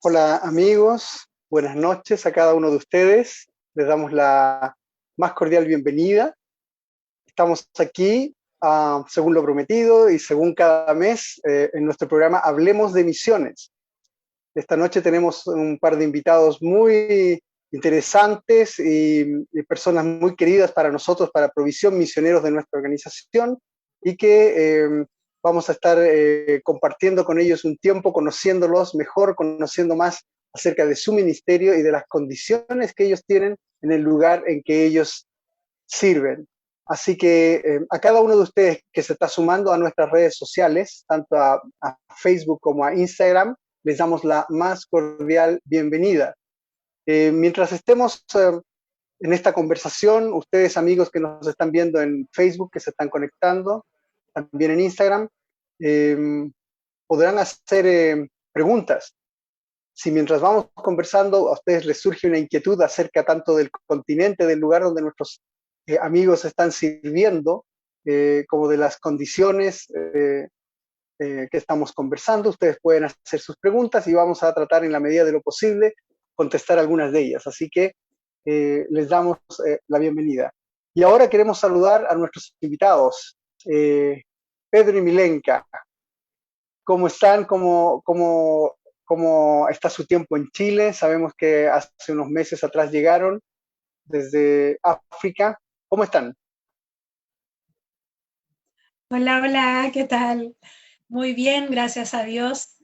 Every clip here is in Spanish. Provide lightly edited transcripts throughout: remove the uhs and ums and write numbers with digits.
Hola amigos, buenas noches a cada uno de ustedes. Les damos la más cordial bienvenida. Estamos aquí, según lo prometido y según cada mes, en nuestro programa Hablemos de Misiones. Esta noche tenemos un par de invitados muy interesantes y personas muy queridas para nosotros, para Provisión Misioneros de nuestra organización, y que vamos a estar compartiendo con ellos un tiempo, conociéndolos mejor, conociendo más acerca de su ministerio y de las condiciones que ellos tienen en el lugar en que ellos sirven. Así que a cada uno de ustedes que se está sumando a nuestras redes sociales, tanto a Facebook como a Instagram, les damos la más cordial bienvenida. Mientras estemos en esta conversación, ustedes amigos que nos están viendo en Facebook, que se están conectando, también en Instagram, podrán hacer preguntas. Si mientras vamos conversando a ustedes les surge una inquietud acerca tanto del continente, del lugar donde nuestros amigos están sirviendo, como de las condiciones que estamos conversando, ustedes pueden hacer sus preguntas y vamos a tratar en la medida de lo posible contestar algunas de ellas. Así que les damos la bienvenida. Y ahora queremos saludar a nuestros invitados, Pedro y Milenka. ¿Cómo están? ¿Cómo está su tiempo en Chile? Sabemos que hace unos meses atrás llegaron desde África. ¿Cómo están? Hola, hola, ¿qué tal? Muy bien, gracias a Dios.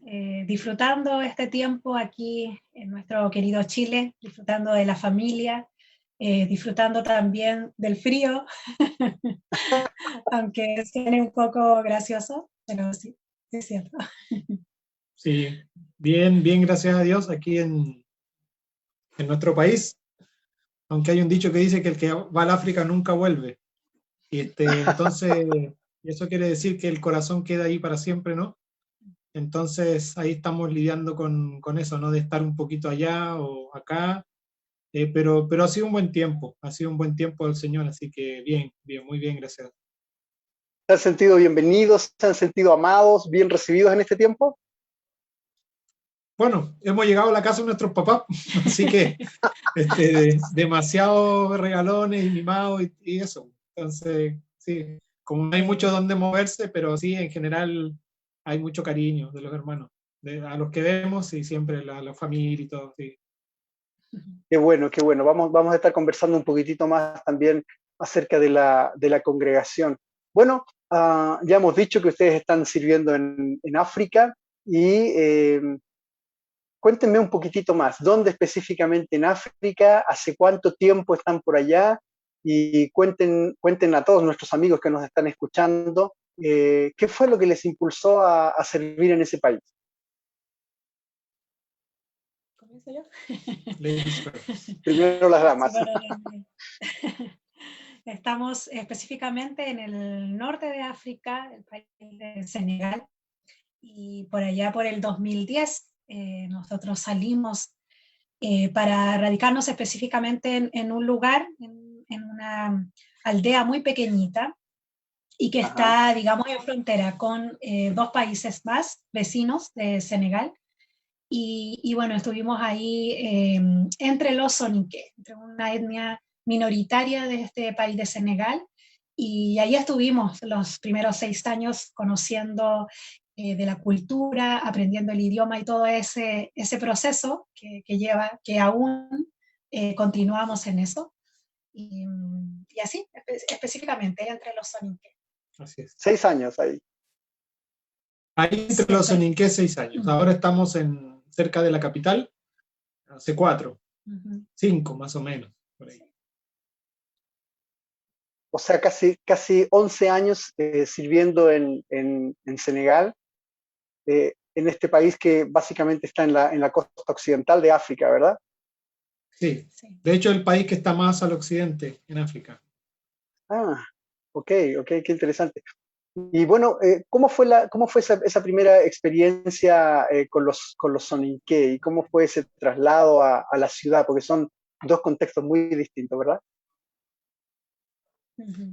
Disfrutando este tiempo aquí en nuestro querido Chile, disfrutando de la familia, disfrutando también del frío, aunque suene un poco gracioso, pero sí, es cierto. Sí, bien, bien, gracias a Dios, aquí en nuestro país, aunque hay un dicho que dice que el que va al África nunca vuelve. Y entonces, eso quiere decir que el corazón queda ahí para siempre, ¿no? Entonces, ahí estamos lidiando con eso, ¿no? De estar un poquito allá o acá, pero ha sido un buen tiempo del Señor, así que bien, bien, muy bien, gracias. ¿Se han sentido bienvenidos? ¿Se han sentido amados, bien recibidos en este tiempo? Bueno, hemos llegado a la casa de nuestros papás, así que demasiado regalones y mimados y eso. Entonces, sí, como no hay mucho donde moverse, pero sí, en general hay mucho cariño de los hermanos, a los que vemos y siempre la familia y todo, sí. Qué bueno, qué bueno. Vamos a estar conversando un poquitito más también acerca de la congregación. Bueno, ya hemos dicho que ustedes están sirviendo en África y cuéntenme un poquitito más. ¿Dónde específicamente en África? ¿Hace cuánto tiempo están por allá? Y cuenten a todos nuestros amigos que nos están escuchando, ¿qué fue lo que les impulsó a servir en ese país? ¿Comienzo yo? Primero las damas. Sí, estamos específicamente en el norte de África, el país de Senegal, y por allá por el 2010 nosotros salimos para radicarnos específicamente en un lugar, en una aldea muy pequeñita y que está, digamos, en frontera con dos países más vecinos de Senegal. Y bueno, estuvimos ahí entre los soninké, entre una etnia minoritaria de este país de Senegal, y ahí estuvimos los primeros 6 años conociendo de la cultura, aprendiendo el idioma y todo ese proceso que lleva, que aún continuamos en eso. Y así, específicamente, entre los soninké. Así es. 6 años ahí. Ahí entre los soninké 6 años. Ahora estamos cerca de la capital, hace 4, 5 más o menos, por ahí. O sea, casi 11 años sirviendo en Senegal, en este país que básicamente está en la costa occidental de África, ¿verdad? Sí, de hecho el país que está más al occidente en África. Ah, ok, qué interesante. Y bueno, ¿cómo fue esa primera experiencia con los Soninké? ¿Y cómo fue ese traslado a la ciudad? Porque son dos contextos muy distintos, ¿verdad?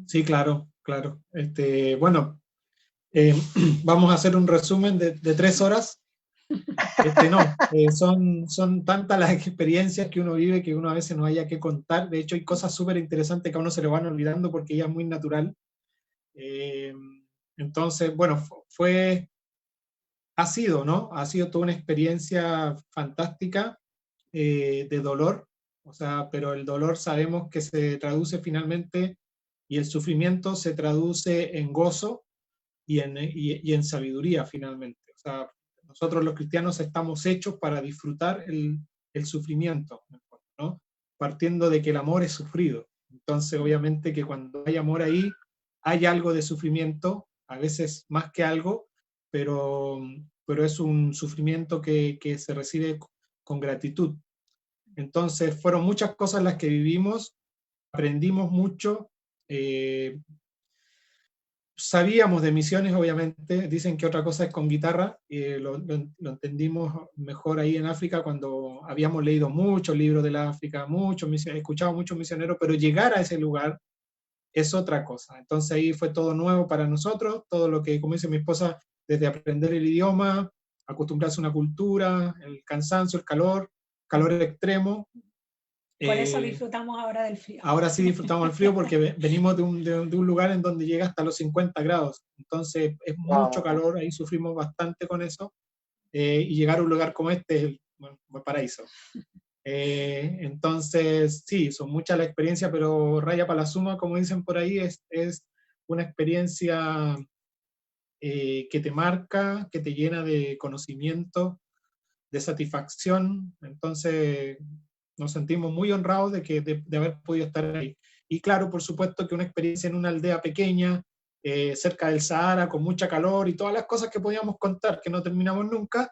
Sí, claro, claro. Bueno, vamos a hacer un resumen de 3 horas. No, son tantas las experiencias que uno vive que uno a veces no haya que contar. De hecho, hay cosas súper interesantes que a uno se le van olvidando porque ya es muy natural. Eh, entonces, bueno, ha sido, ¿no? Ha sido toda una experiencia fantástica de dolor, o sea, pero el dolor sabemos que se traduce finalmente y el sufrimiento se traduce en gozo y en sabiduría finalmente. O sea, nosotros los cristianos estamos hechos para disfrutar el sufrimiento, ¿no? Partiendo de que el amor es sufrido. Entonces, obviamente que cuando hay amor ahí, hay algo de sufrimiento, a veces más que algo, pero es un sufrimiento que se recibe con gratitud. Entonces, fueron muchas cosas las que vivimos, aprendimos mucho, sabíamos de misiones, obviamente, dicen que otra cosa es con guitarra, lo entendimos mejor ahí en África cuando habíamos leído muchos libros del África, escuchado muchos misioneros, pero llegar a ese lugar es otra cosa. Entonces ahí fue todo nuevo para nosotros, todo lo que, como dice mi esposa, desde aprender el idioma, acostumbrarse a una cultura, el cansancio, el calor extremo. Por eso disfrutamos ahora del frío. Ahora sí disfrutamos el frío porque venimos de un lugar en donde llega hasta los 50 grados. Entonces es mucho calor, ahí sufrimos bastante con eso. Y llegar a un lugar como este es el paraíso. Entonces, sí, son muchas las experiencias, pero raya para la suma, como dicen por ahí, es una experiencia que te marca, que te llena de conocimiento, de satisfacción. Entonces, nos sentimos muy honrados de haber podido estar ahí. Y claro, por supuesto que una experiencia en una aldea pequeña, cerca del Sahara, con mucha calor y todas las cosas que podíamos contar, que no terminamos nunca,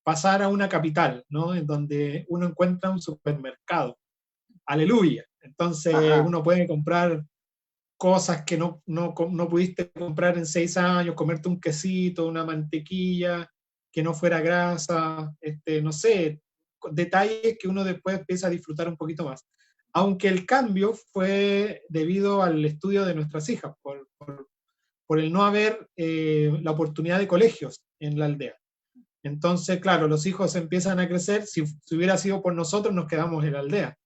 pasar a una capital, ¿no? En donde uno encuentra un supermercado. Aleluya. Entonces uno puede comprar cosas que no pudiste comprar en 6 años, comerte un quesito, una mantequilla, que no fuera grasa, no sé, detalles que uno después empieza a disfrutar un poquito más. Aunque el cambio fue debido al estudio de nuestras hijas, por el no haber la oportunidad de colegios en la aldea. Entonces, claro, los hijos empiezan a crecer, si hubiera sido por nosotros nos quedamos en la aldea.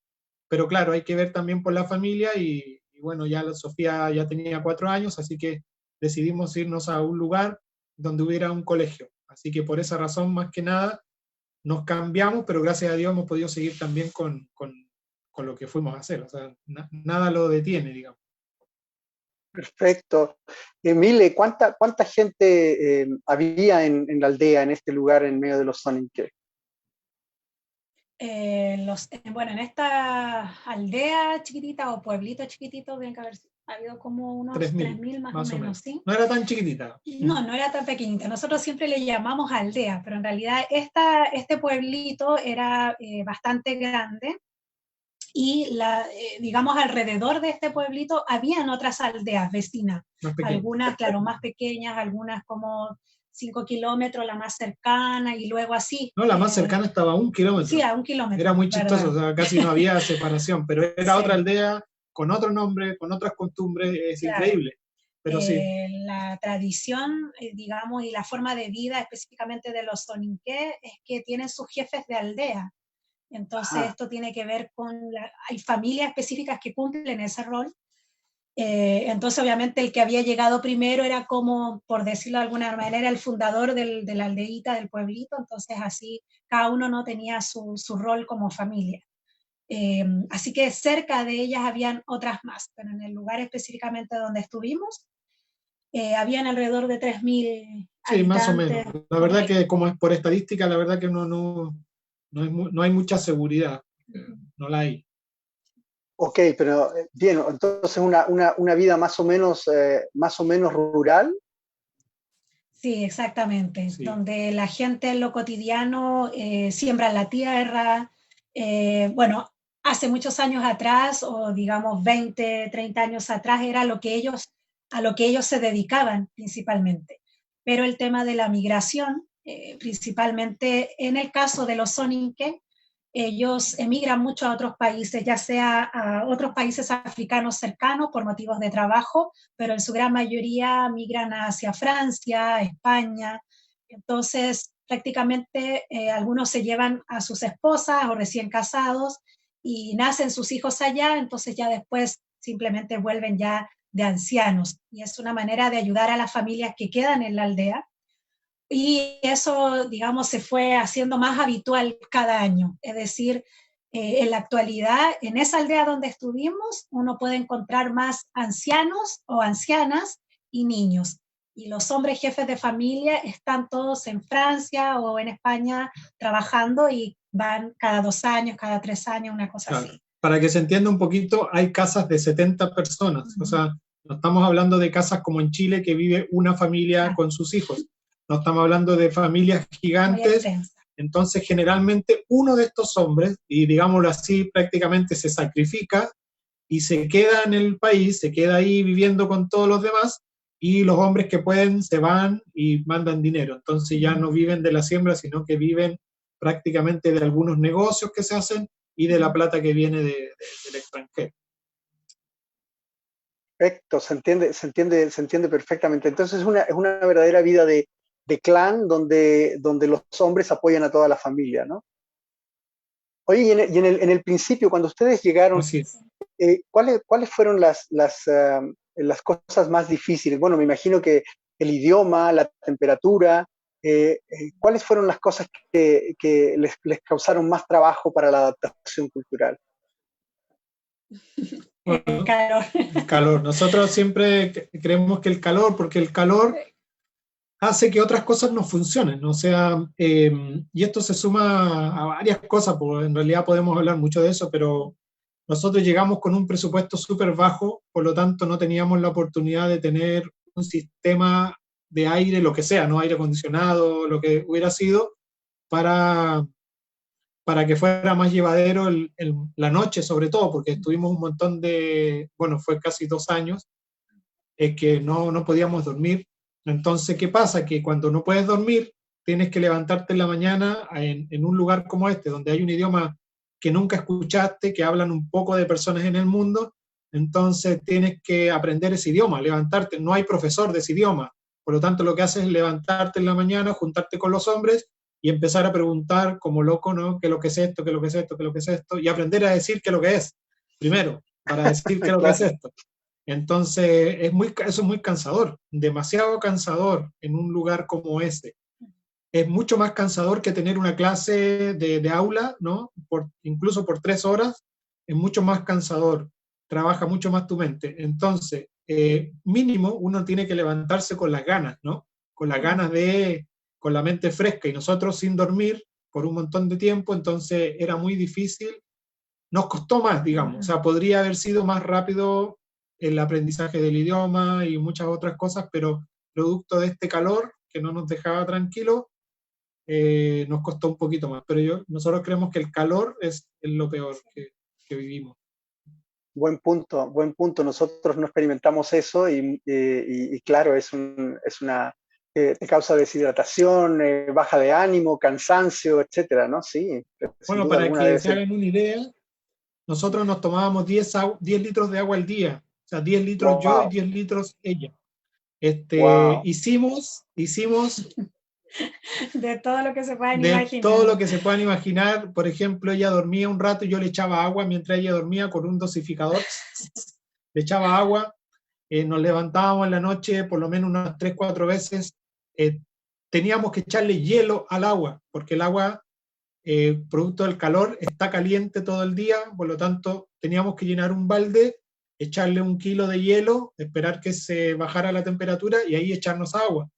Pero claro, hay que ver también por la familia y bueno, ya Sofía ya tenía 4 años, así que decidimos irnos a un lugar donde hubiera un colegio. Así que por esa razón, más que nada, nos cambiamos, pero gracias a Dios hemos podido seguir también con lo que fuimos a hacer. O sea, nada lo detiene, digamos. Perfecto. Mile, ¿cuánta gente había en la aldea, en este lugar, en medio de los Soninké? Bueno, en esta aldea chiquitita o pueblito chiquitito, tiene que haber habido como unos 3.000 más o menos, ¿sí? No era tan chiquitita. No era tan pequeñita. Nosotros siempre le llamamos aldea, pero en realidad este pueblito era bastante grande y digamos alrededor de este pueblito habían otras aldeas vecinas, algunas claro más pequeñas, algunas como 5 kilómetros, la más cercana, y luego así. No, la más cercana estaba a 1 kilómetro. Sí, a 1 kilómetro. Era muy chistoso, o sea, casi no había separación, pero era sí. Otra aldea con otro nombre, con otras costumbres, es claro. Increíble. Pero sí. La tradición, digamos, y la forma de vida específicamente de los Soninké es que tienen sus jefes de aldea. Entonces esto tiene que ver con, hay familias específicas que cumplen ese rol. Entonces obviamente el que había llegado primero era como, por decirlo de alguna manera, el fundador de la aldeíta, del pueblito, entonces así cada uno no tenía su rol como familia. Así que cerca de ellas habían otras más, pero en el lugar específicamente donde estuvimos, habían alrededor de 3.000 sí, más o menos. La verdad que como es por estadística, la verdad que no hay mucha seguridad, no la hay. Ok, pero bien, entonces una vida más o menos rural. Sí, exactamente, sí. Donde la gente en lo cotidiano siembra la tierra, bueno, hace muchos años atrás, o digamos 20, 30 años atrás, era lo que ellos a lo que ellos se dedicaban principalmente. Pero el tema de la migración, principalmente en el caso de los Soninke, ellos emigran mucho a otros países, ya sea a otros países africanos cercanos por motivos de trabajo, pero en su gran mayoría migran hacia Francia, España. Entonces, prácticamente algunos se llevan a sus esposas o recién casados y nacen sus hijos allá, entonces ya después simplemente vuelven ya de ancianos. Y es una manera de ayudar a las familias que quedan en la aldea. Y eso, digamos, se fue haciendo más habitual cada año. Es decir, en la actualidad, en esa aldea donde estuvimos, uno puede encontrar más ancianos o ancianas y niños. Y los hombres jefes de familia están todos en Francia o en España trabajando y van cada 2 años, cada 3 años, una cosa Claro. así. Para que se entienda un poquito, hay casas de 70 personas. O sea, no estamos hablando de casas como en Chile que vive una familia con sus hijos. No estamos hablando de familias gigantes. Entonces, generalmente, uno de estos hombres, y digámoslo así, prácticamente se sacrifica y se queda en el país, se queda ahí viviendo con todos los demás, y los hombres que pueden se van y mandan dinero. Entonces ya no viven de la siembra, sino que viven prácticamente de algunos negocios que se hacen y de la plata que viene del extranjero. Perfecto, se entiende perfectamente. Entonces es una verdadera vida de clan donde los hombres apoyan a toda la familia, ¿no? Oye, y en el principio, cuando ustedes llegaron, Así es. ¿cuáles fueron las cosas más difíciles? Bueno, me imagino que el idioma, la temperatura, ¿cuáles fueron las cosas que les causaron más trabajo para la adaptación cultural? Bueno, El calor. el calor. Nosotros siempre creemos que el calor, porque el calor hace que otras cosas no funcionen. O sea, y esto se suma a varias cosas, porque en realidad podemos hablar mucho de eso, pero nosotros llegamos con un presupuesto súper bajo, por lo tanto no teníamos la oportunidad de tener un sistema de aire, lo que sea, ¿no? Aire acondicionado, lo que hubiera sido, para que fuera más llevadero la noche, sobre todo, porque estuvimos un montón bueno, fue casi 2 años, que no podíamos dormir. Entonces, ¿qué pasa? Que cuando no puedes dormir, tienes que levantarte en la mañana en un lugar como este, donde hay un idioma que nunca escuchaste, que hablan un poco de personas en el mundo, entonces tienes que aprender ese idioma, levantarte, no hay profesor de ese idioma, por lo tanto lo que haces es levantarte en la mañana, juntarte con los hombres y empezar a preguntar como loco, ¿no? ¿Qué es lo que es esto? ¿Qué es lo que es esto? ¿Qué es lo que es esto? Y aprender a decir qué es lo que es, primero, para decir qué es lo que es esto. Entonces, eso es muy cansador, demasiado cansador en un lugar como este. Es mucho más cansador que tener una clase de aula, ¿no? Incluso por 3 horas, es mucho más cansador, trabaja mucho más tu mente. Entonces, mínimo, uno tiene que levantarse con las ganas, ¿no? Con las ganas con la mente fresca, y nosotros sin dormir por un montón de tiempo, entonces era muy difícil, nos costó más, digamos, o sea, podría haber sido más rápido el aprendizaje del idioma y muchas otras cosas, pero producto de este calor que no nos dejaba tranquilos, nos costó un poquito más, pero nosotros creemos que el calor es lo peor que vivimos. Buen punto, buen punto. Nosotros no experimentamos eso y claro, te causa deshidratación, baja de ánimo, cansancio, etcétera, ¿no? Sí. Bueno, para que se hagan una idea, nosotros nos tomábamos 10 litros de agua al día, o sea, 10 litros wow. yo y 10 litros ella. Wow. Hicimos de todo lo que se puedan imaginar. De todo lo que se puedan imaginar. Por ejemplo, ella dormía un rato y yo le echaba agua mientras ella dormía con un dosificador. Le echaba agua, nos levantábamos en la noche por lo menos unas 3-4 veces. Teníamos que echarle hielo al agua, porque el agua, producto del calor, está caliente todo el día, por lo tanto teníamos que llenar un balde, echarle 1 kilo de hielo, esperar que se bajara la temperatura y ahí echarnos agua.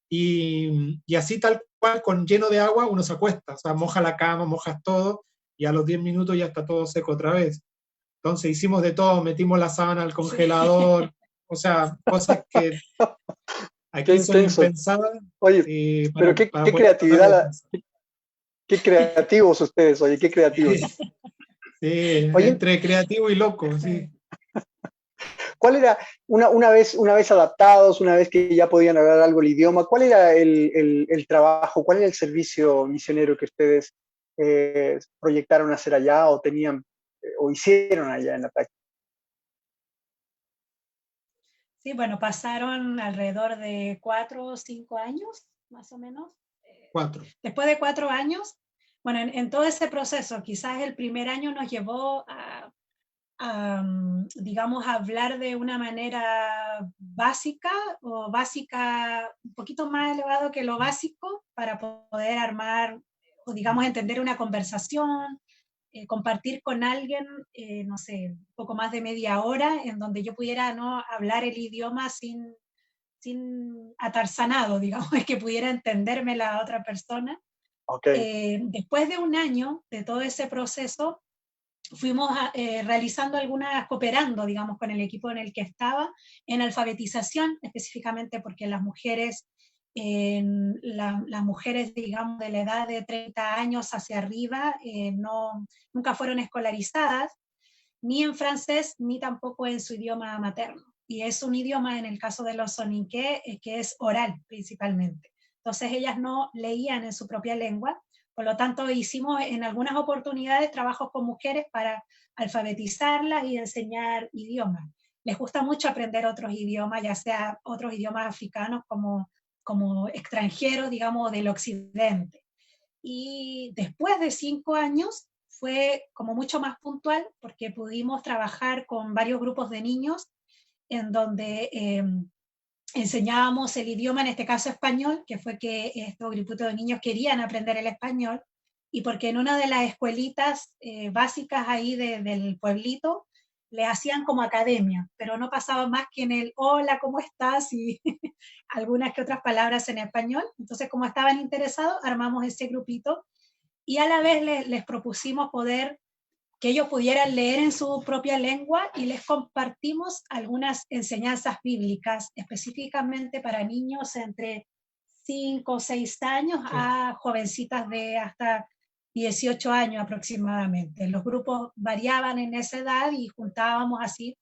Y así tal cual, lleno de agua, uno se acuesta, o sea, moja la cama, mojas todo, y a los 10 minutos ya está todo seco otra vez. Entonces hicimos de todo, metimos la sábana al congelador, o sea, cosas que aquí son impensadas. Oye, pero qué creatividad, qué creativos ustedes, oye, qué creativos. Sí, oye, entre creativo y loco, sí. ¿Cuál era, una vez adaptados, una vez que ya podían hablar algo el idioma, cuál era el trabajo, cuál era el servicio misionero que ustedes proyectaron hacer allá o tenían o hicieron allá en la práctica? Sí, bueno, pasaron alrededor de 4 o 5 años, más o menos. 4. Después de 4 años, bueno, en todo ese proceso, quizás el primer año nos llevó digamos, a hablar de una manera básica o básica, un poquito más elevado que lo básico para poder armar o, digamos, entender una conversación, compartir con alguien, no sé, un poco más de media hora en donde yo pudiera no hablar el idioma sin atarzanado, digamos, que pudiera entenderme la otra persona. Okay. Después de un año de todo ese proceso, fuimos realizando cooperando, digamos, con el equipo en el que estaba, en alfabetización, específicamente porque las mujeres, digamos, de la edad de 30 años hacia arriba, nunca fueron escolarizadas, ni en francés, ni tampoco en su idioma materno. Y es un idioma, en el caso de los soninké, que es oral principalmente. Entonces ellas no leían en su propia lengua, por lo tanto hicimos en algunas oportunidades trabajos con mujeres para alfabetizarlas y enseñar idiomas. Les gusta mucho aprender otros idiomas, ya sea otros idiomas africanos como extranjeros, digamos, del occidente. Y después de 5 años fue como mucho más puntual porque pudimos trabajar con varios grupos de niños en donde enseñábamos el idioma, en este caso español, que fue que estos grupos de niños querían aprender el español, y porque en una de las escuelitas básicas ahí del pueblito le hacían como academia, pero no pasaba más que en el hola, ¿cómo estás? Y algunas que otras palabras en español. Entonces, como estaban interesados, armamos ese grupito y a la vez les propusimos que ellos pudieran leer en su propia lengua y les compartimos algunas enseñanzas bíblicas específicamente para niños entre 5 o 6 años a jovencitas de hasta 18 años aproximadamente. Los grupos variaban en esa edad y juntábamos así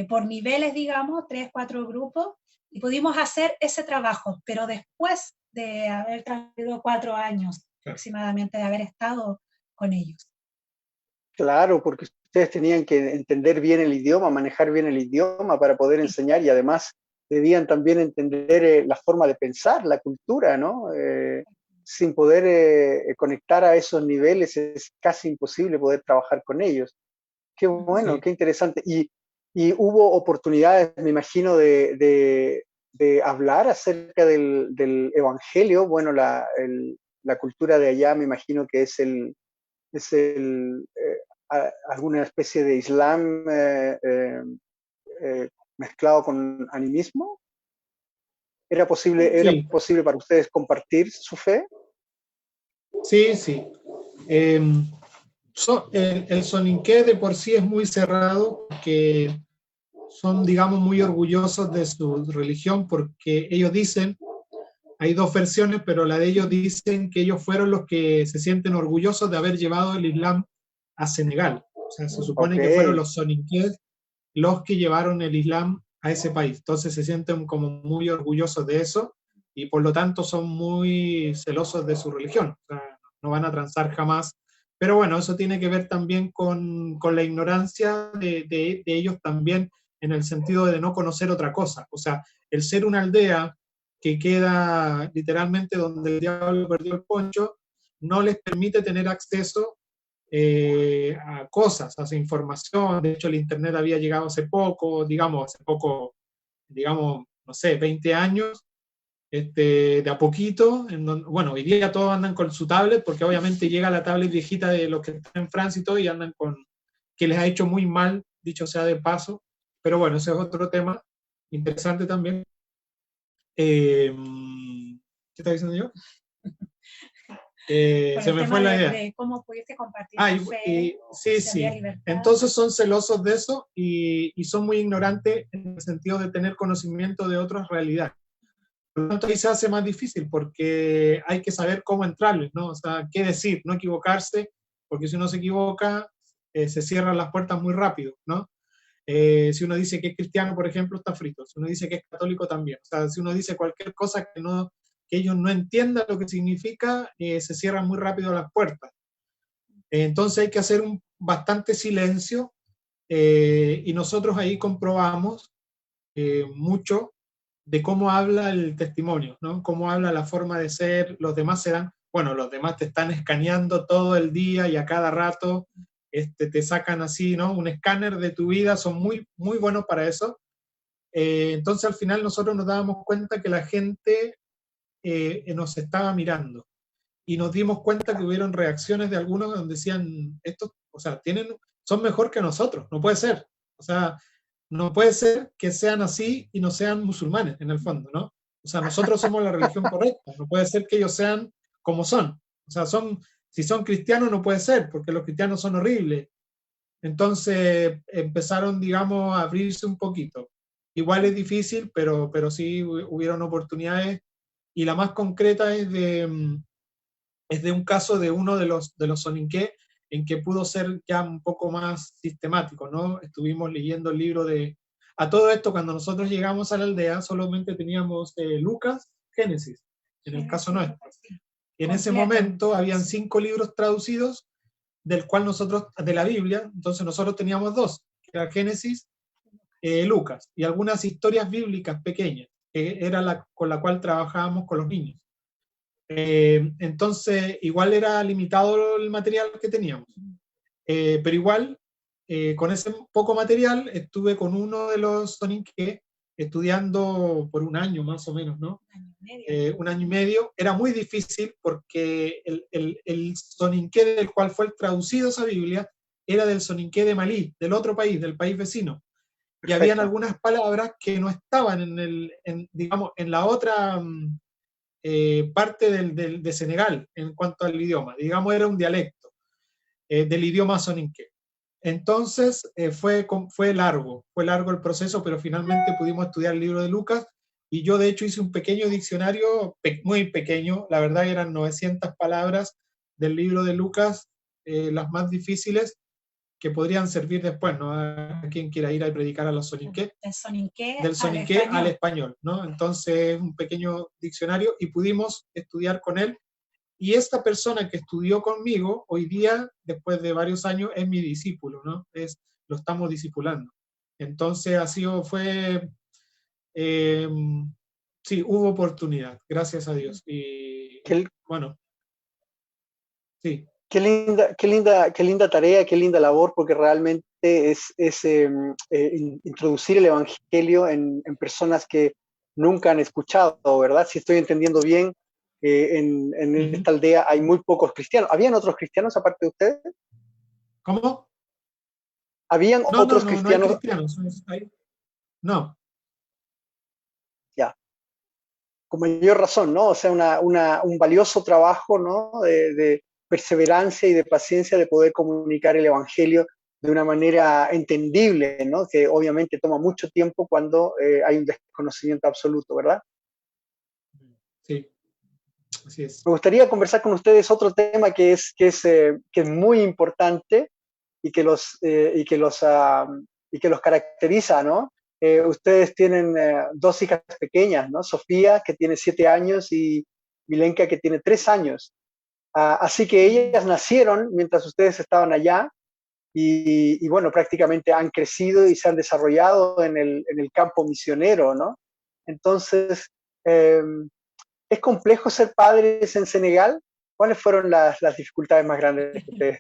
por niveles, digamos, 3, 4 grupos, y pudimos hacer ese trabajo, pero después de haber transcurrido 4 años aproximadamente de haber estado con ellos. Claro, porque ustedes tenían que entender bien el idioma, manejar bien el idioma para poder enseñar y además debían también entender la forma de pensar, la cultura, ¿no? Sin poder conectar a esos niveles es casi imposible poder trabajar con ellos. Qué bueno, Sí. qué interesante. Y hubo oportunidades, me imagino, de hablar acerca del Evangelio. Bueno, la cultura de allá me imagino que es alguna especie de Islam mezclado con animismo. ¿Era Sí, posible para ustedes compartir su fe? sí, sí. El soninké de por sí es muy cerrado, que son, digamos, muy orgullosos de su religión porque ellos dicen, hay dos versiones, pero la de ellos dicen que ellos fueron los que se sienten orgullosos de haber llevado el Islam a Senegal. O sea, se supone que fueron Okay. los soninké los que llevaron el Islam a ese país. Entonces se sienten como muy orgullosos de eso y por lo tanto son muy celosos de su religión. O sea, no van a transar jamás. Pero bueno, eso tiene que ver también con la ignorancia de ellos también en el sentido de no conocer otra cosa. O sea, el ser una aldea que queda literalmente donde el diablo perdió el poncho, no les permite tener acceso a cosas, a información. De hecho, el Internet había llegado hace poco, digamos, no sé, 20 años, de a poquito. Bueno, hoy día todos andan con su tablet, porque obviamente llega la tablet viejita de los que están en Francia y todo, y andan que les ha hecho muy mal, dicho sea de paso. Pero bueno, ese es otro tema interesante también. ¿Qué estaba diciendo yo? Se me fue la idea. De cómo pudiste compartir tu fe, sí, sí. Entonces son celosos de eso y son muy ignorantes en el sentido de tener conocimiento de otras realidades. Por lo tanto, ahí se hace más difícil porque hay que saber cómo entrarles, ¿no? O sea, qué decir, no equivocarse, porque si uno se equivoca, se cierran las puertas muy rápido, ¿no? Si uno dice que es cristiano, por ejemplo, está frito. Si uno dice que es católico, también. O sea, si uno dice cualquier cosa que ellos no entiendan lo que significa, se cierran muy rápido las puertas. Entonces hay que hacer bastante silencio, y nosotros ahí comprobamos mucho de cómo habla el testimonio, ¿no? Cómo habla la forma de ser. Los demás los demás te están escaneando todo el día y a cada rato te sacan así, ¿no? Un escáner de tu vida, son muy, muy buenos para eso. Entonces al final nosotros nos dábamos cuenta que la gente nos estaba mirando, y nos dimos cuenta que hubieron reacciones de algunos donde decían, estos, o sea, son mejor que nosotros, no puede ser. O sea, no puede ser que sean así y no sean musulmanes, en el fondo, ¿no? O sea, nosotros somos la religión correcta, no puede ser que ellos sean como son. O sea, si son cristianos no puede ser, porque los cristianos son horribles. Entonces empezaron, digamos, a abrirse un poquito. Igual es difícil, pero sí hubieron oportunidades, y la más concreta es de un caso de uno de los soninké, en que pudo ser ya un poco más sistemático, ¿no? Estuvimos leyendo el libro A todo esto, cuando nosotros llegamos a la aldea, solamente teníamos Lucas, Génesis, en el caso nuestro. Y en ese momento habían 5 libros traducidos, de la Biblia, entonces nosotros teníamos 2, que era Génesis, Lucas, y algunas historias bíblicas pequeñas, que era con la cual trabajábamos con los niños. Entonces, igual era limitado el material que teníamos. Pero igual, con ese poco material, estuve con uno de los soninké estudiando por un año más o menos, ¿no? Un año y medio. Era muy difícil porque el soninké del cual fue traducido esa Biblia era del soninké de Malí, del otro país, del país vecino. Y habían algunas palabras que no estaban digamos, en la otra parte de Senegal en cuanto al idioma. Digamos, era un dialecto del idioma soninké. Entonces fue largo el proceso, pero finalmente pudimos estudiar el libro de Lucas, y yo de hecho hice un pequeño diccionario, muy pequeño, la verdad eran 900 palabras del libro de Lucas, las más difíciles, que podrían servir después, ¿no? A quien quiera ir a predicar a los soninké. Del soninké al español, ¿no? Entonces, un pequeño diccionario, y pudimos estudiar con él. Y esta persona que estudió conmigo, hoy día, después de varios años, es mi discípulo, ¿no? Lo estamos discipulando. Entonces, sí, hubo oportunidad, gracias a Dios. Y bueno, sí. Qué linda tarea, qué linda labor, porque realmente es introducir el Evangelio en personas que nunca han escuchado, ¿verdad? Si estoy entendiendo bien, en esta aldea hay muy pocos cristianos. ¿Habían otros cristianos aparte de ustedes? ¿Cómo? ¿Habían otros cristianos? No hay cristianos. No. Ya. Con mayor razón, ¿no? O sea, un valioso trabajo, ¿no? De perseverancia y de paciencia de poder comunicar el Evangelio de una manera entendible, ¿no? Que obviamente toma mucho tiempo cuando hay un desconocimiento absoluto, ¿verdad? Sí, así es. Me gustaría conversar con ustedes otro tema que es muy importante y que los caracteriza, ¿no? Ustedes tienen 2 hijas pequeñas, ¿no? Sofía, que tiene 7 años, y Milenka, que tiene 3 años. Así que ellas nacieron mientras ustedes estaban allá, y bueno, prácticamente han crecido y se han desarrollado en el campo misionero, ¿no? Entonces, ¿es complejo ser padres en Senegal? ¿Cuáles fueron las dificultades más grandes que ustedes?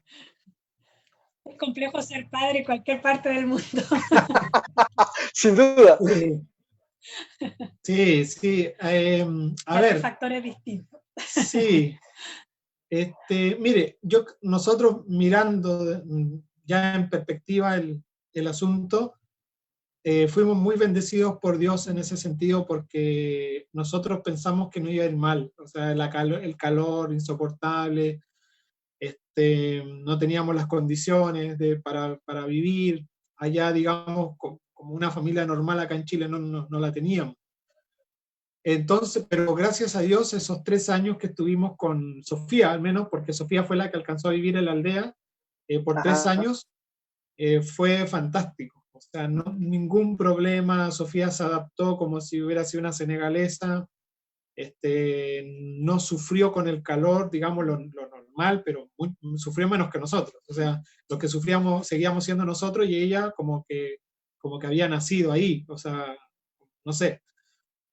Es complejo ser padre en cualquier parte del mundo. Sin duda. Sí. A ver. Factores distintos. Sí. Mire, nosotros mirando ya en perspectiva el asunto, fuimos muy bendecidos por Dios en ese sentido, porque nosotros pensamos que no iba a ir mal. O sea, el calor insoportable, no teníamos las condiciones para vivir allá, digamos, como una familia normal acá en Chile, no la teníamos. Entonces, pero gracias a Dios, esos 3 años que estuvimos con Sofía, al menos, porque Sofía fue la que alcanzó a vivir en la aldea por 3 años, fue fantástico. O sea, ningún problema, Sofía se adaptó como si hubiera sido una senegalesa, no sufrió con el calor, digamos, lo normal, pero sufrió menos que nosotros. O sea, los que sufríamos seguíamos siendo nosotros y ella como que había nacido ahí, o sea, no sé.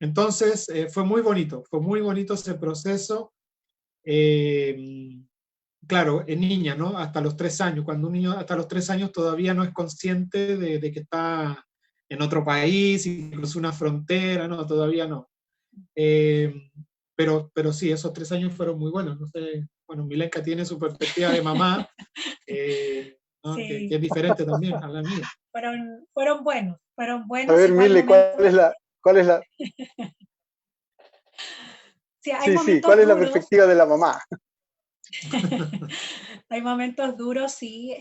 Entonces, fue muy bonito ese proceso. Claro, en niña, ¿no? Hasta los 3 años, cuando un niño hasta los 3 años todavía no es consciente de que está en otro país, incluso una frontera, no, todavía no. Eh, pero sí, esos 3 años fueron muy buenos. No sé, bueno, Milenka tiene su perspectiva de mamá, ¿no? Sí, que es diferente también a la mía. fueron A buenos, ver, igual Mile, momentos. cuál es la, Sí, hay sí, momentos cuál es la duros. perspectiva de la mamá? Hay momentos duros, sí,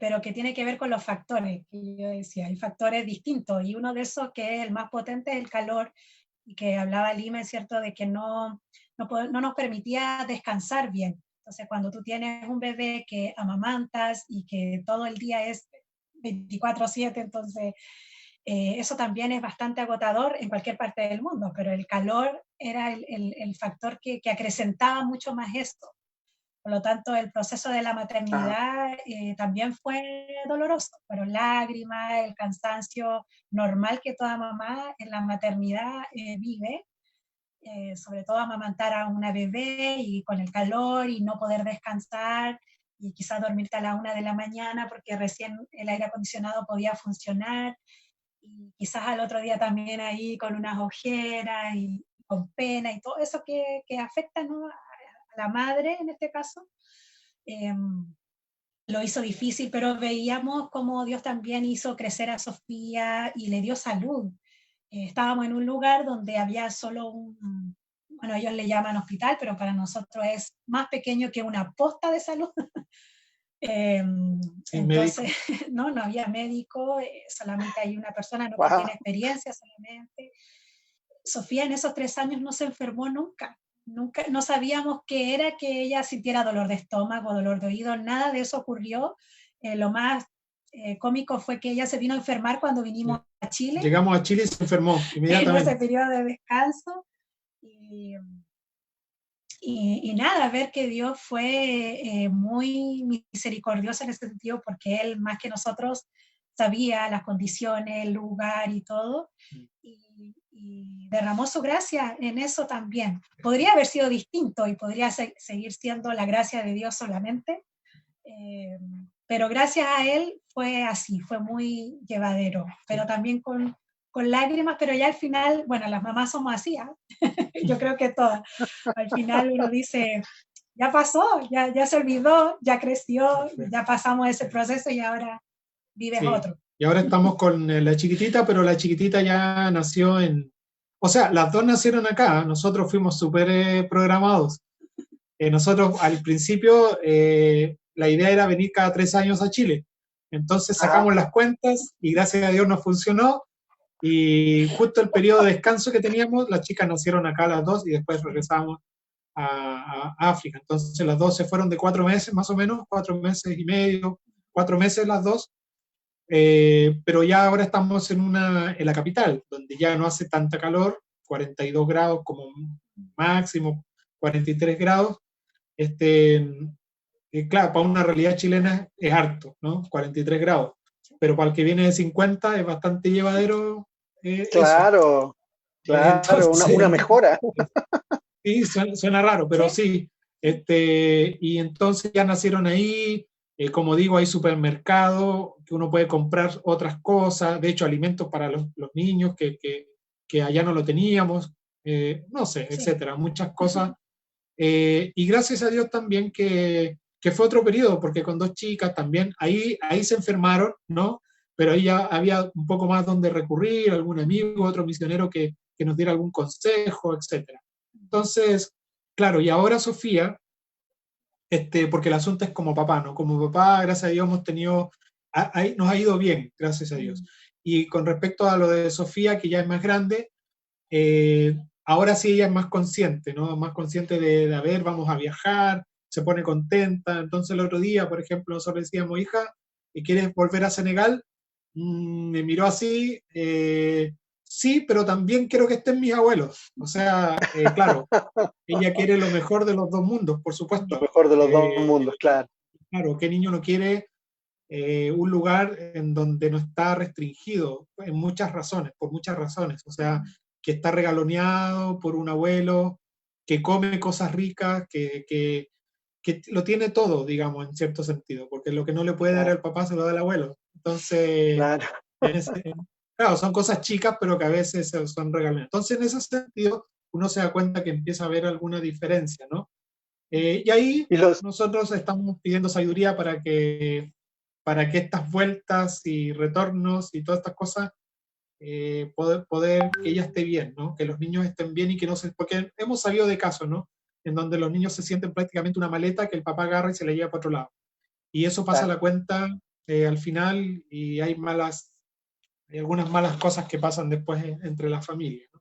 pero que tiene que ver con los factores, que yo decía, hay factores distintos, y uno de esos que es el más potente es el calor, y que hablaba Lima, es cierto, de que no nos permitía descansar bien. Entonces, cuando tú tienes un bebé que amamantas y que todo el día es 24/7, entonces eso también es bastante agotador en cualquier parte del mundo, pero el calor era el factor que acrecentaba mucho más esto. Por lo tanto, el proceso de la Ah, maternidad también fue doloroso. Fueron lágrimas, el cansancio normal que toda mamá en la maternidad vive, sobre todo amamantar a una bebé y con el calor y no poder descansar y quizás dormirte a la 1 de la mañana porque recién el aire acondicionado podía funcionar y quizás al otro día también ahí con unas ojeras y con pena y todo eso que afecta, ¿no?, a la madre en este caso. Eh, lo hizo difícil, pero veíamos cómo Dios también hizo crecer a Sofía y le dio salud. Estábamos en un lugar donde había solo bueno, ellos le llaman hospital, pero para nosotros es más pequeño que una posta de salud. Eh, Sin médico. entonces, no había médico, solamente hay una persona, ¿no?, que wow. tiene experiencia solamente. Sofía en esos 3 años no se enfermó nunca. Nunca, no sabíamos qué era que ella sintiera dolor de estómago, dolor de oído, nada de eso ocurrió. Lo más cómico fue que ella se vino a enfermar cuando vinimos a Chile, Llegamos a Chile y se enfermó en ese inmediatamente. periodo de descanso. Y, y nada, ver que Dios fue muy misericordioso en ese sentido, porque Él más que nosotros sabía las condiciones, el lugar y todo, y derramó su gracia en eso también. Podría haber sido distinto y podría seguir siendo la gracia de Dios solamente, pero gracias a Él fue así, fue muy llevadero, pero también con lágrimas, pero ya al final, bueno, las mamás somos así, ¿eh? Yo creo que todas. Al final uno dice, ya pasó, ya se olvidó, ya creció, ya pasamos ese proceso y ahora vives Sí. otro. Y ahora estamos con la chiquitita, pero la chiquitita ya nació o sea, las dos nacieron acá, nosotros fuimos súper programados. Nosotros al principio la idea era venir cada 3 años a Chile. Entonces Ah, sacamos las cuentas y gracias a Dios nos funcionó. Y justo el periodo de descanso que teníamos, las chicas nacieron acá las dos y después regresamos a África. Entonces las dos se fueron de 4 meses más o menos, 4 meses y medio, 4 meses las dos. Pero ya ahora estamos en la capital, donde ya no hace tanta calor, 42 grados como máximo, 43 grados. Claro, para una realidad chilena es harto, ¿no? 43 grados. Pero para el que viene de 50 es bastante llevadero eso. claro, claro, una Entonces, mejora. sí, suena raro, pero ¿Sí? sí. Y entonces ya nacieron ahí, como digo, hay supermercado que uno puede comprar otras cosas, de hecho alimentos para los niños que allá no lo teníamos, no sé, Sí. etcétera, muchas cosas. Y gracias a Dios también que fue otro periodo, porque con dos chicas también, ahí se enfermaron, ¿no? Pero ahí ya había un poco más donde recurrir, algún amigo, otro misionero que nos diera algún consejo, etcétera. Entonces, claro, y ahora Sofía, porque el asunto es como papá, ¿no? Como papá, gracias a Dios hemos tenido, nos ha ido bien, gracias a Dios. Y con respecto a lo de Sofía, que ya es más grande, ahora sí ella es más consciente, ¿no? Más consciente de, a ver, vamos a viajar, se pone contenta. Entonces el otro día, por ejemplo, nosotros decíamos, hija, ¿quieres volver a Senegal? me miró así, sí, pero también quiero que estén mis abuelos. O sea, claro, ella quiere lo mejor de los dos mundos, por Lo supuesto. mejor de los dos mundos, claro. Claro, ¿qué niño no quiere un lugar en donde no está restringido en muchas razones, por muchas razones? O sea, que está regaloneado por un abuelo, que come cosas ricas, que lo tiene todo, digamos, en cierto sentido, porque lo que no le puede dar Claro, al papá se lo da al abuelo. Entonces, claro. claro, son cosas chicas, pero que a veces son regaloneadas. Entonces, en ese sentido, uno se da cuenta que empieza a haber alguna diferencia, ¿no? Y ahí Y los, nosotros estamos pidiendo sabiduría para que estas vueltas y retornos y todas estas cosas, poder que ella esté bien, ¿no? Que los niños estén bien y que no se... Porque hemos sabido de casos, ¿no? En donde los niños se sienten prácticamente una maleta que el papá agarra y se la lleva para otro lado. Y eso pasa a claro, la cuenta al final y hay algunas malas cosas que pasan después entre las familias, ¿no?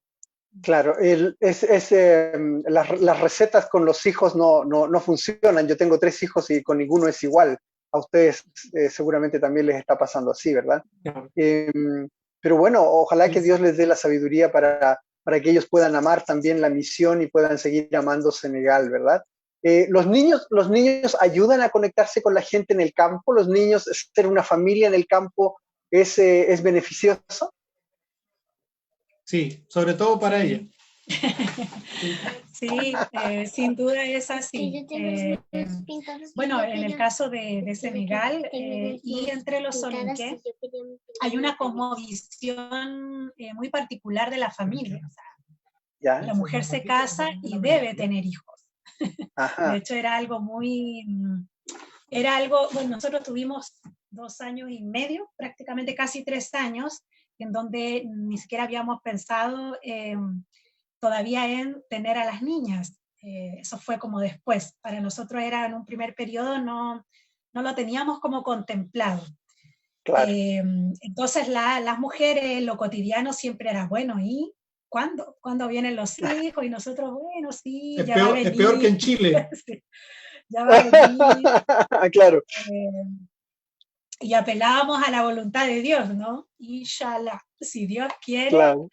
claro. Las recetas con los hijos no funcionan. Yo tengo 3 hijos y con ninguno es igual. A ustedes seguramente también les está pasando así, ¿verdad? Claro. Pero bueno, ojalá que Sí. Dios les dé la sabiduría para que ellos puedan amar también la misión y puedan seguir amando Senegal, ¿verdad? Los niños ayudan a conectarse con la gente en el campo. Los niños, ser una familia en el campo es beneficioso. Sí, sobre todo para ella. Sí, sin duda es así. Bueno, en el caso de Senegal y entre los soninké hay una cosmovisión muy particular de la familia. O sea, ¿Ya? la mujer se casa y debe tener hijos. Ajá. De hecho, era algo, bueno, nosotros tuvimos 2 años y medio, prácticamente casi 3 años, en donde ni siquiera habíamos pensado todavía en tener a las niñas. Eso fue como después. Para nosotros era en un primer periodo, no lo teníamos como contemplado. Claro. Entonces las mujeres, lo cotidiano siempre era, bueno, ¿y cuándo? ¿Cuándo vienen los hijos? Y nosotros, bueno, sí, Es ya va a peor, es peor que en venir. Chile. Sí, ya va a venir. Claro, Y apelábamos a la voluntad de Dios, ¿no? Inshallah, si Dios quiere, claro.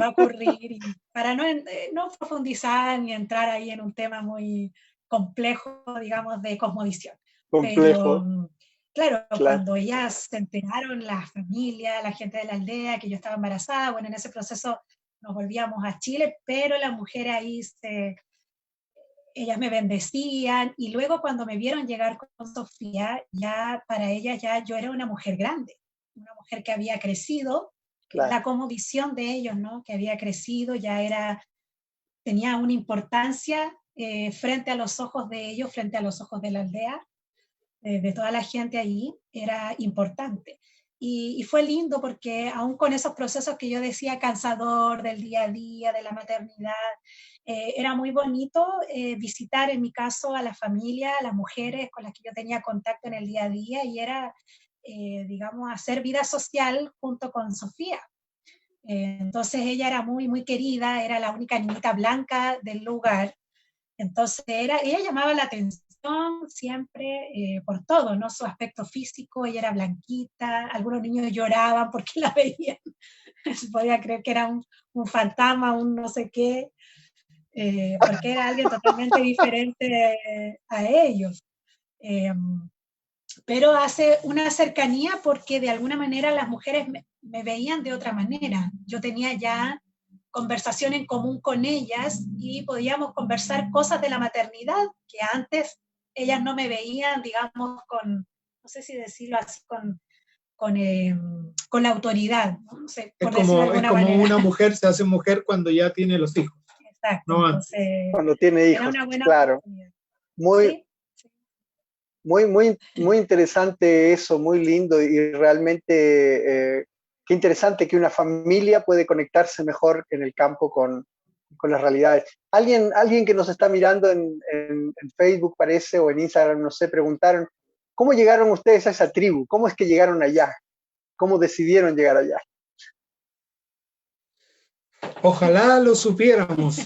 va a ocurrir. Y para no profundizar ni entrar ahí en un tema muy complejo, digamos, de cosmovisión. Complejo. Pero, claro, Claro. cuando ellas se enteraron, la familia, la gente de la aldea, que yo estaba embarazada, bueno, en ese proceso nos volvíamos a Chile, pero las mujeres ahí ellas me bendecían, y luego cuando me vieron llegar con Sofía, ya para ellas ya yo era una mujer grande, una mujer que había crecido, Claro. la cosmovisión de ellos, ¿no? Que había crecido, tenía una importancia frente a los ojos de ellos, frente a los ojos de la aldea, de toda la gente allí, era importante. Y fue lindo porque aún con esos procesos que yo decía cansador del día a día, de la maternidad, era muy bonito visitar en mi caso a la familia, a las mujeres con las que yo tenía contacto en el día a día, y era, digamos, hacer vida social junto con Sofía. Entonces ella era muy, muy querida, era la única niñita blanca del lugar. Entonces ella llamaba la atención siempre por todo, ¿no? Su aspecto físico, ella era blanquita, algunos niños lloraban porque la veían, se podía creer que era un fantasma, un no sé qué, porque era alguien totalmente diferente a ellos. Pero hace una cercanía porque de alguna manera las mujeres me veían de otra manera. Yo tenía ya conversación en común con ellas y podíamos conversar cosas de la maternidad que antes ellas no me veían, digamos, no sé si decirlo así, con la autoridad, ¿no? sé, Es por decirlo de como, es alguna como manera. una mujer se hace mujer cuando ya tiene los hijos, Exacto, no antes. entonces Cuando tiene era hijos, una buena claro. oportunidad. Muy, ¿Sí? Sí. muy interesante eso, muy lindo y realmente qué interesante que una familia puede conectarse mejor en el campo con las realidades. Alguien que nos está mirando en Facebook parece, o en Instagram, no sé, preguntaron, ¿cómo llegaron ustedes a esa tribu? ¿Cómo es que llegaron allá? ¿Cómo decidieron llegar allá? Ojalá lo supiéramos.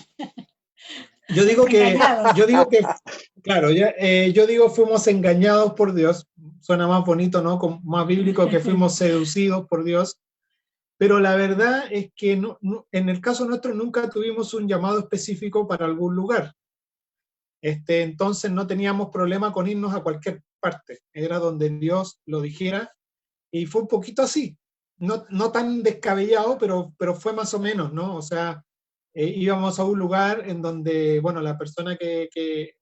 Yo digo que, Engañados. claro, yo digo fuimos engañados por Dios, suena más bonito, ¿no? Más bíblico que fuimos seducidos por Dios, pero la verdad es que en el caso nuestro nunca tuvimos un llamado específico para algún lugar. Entonces no teníamos problema con irnos a cualquier parte, era donde Dios lo dijera, y fue un poquito así, no tan descabellado, pero fue más o menos, ¿no? O sea, íbamos a un lugar en donde, bueno, la persona que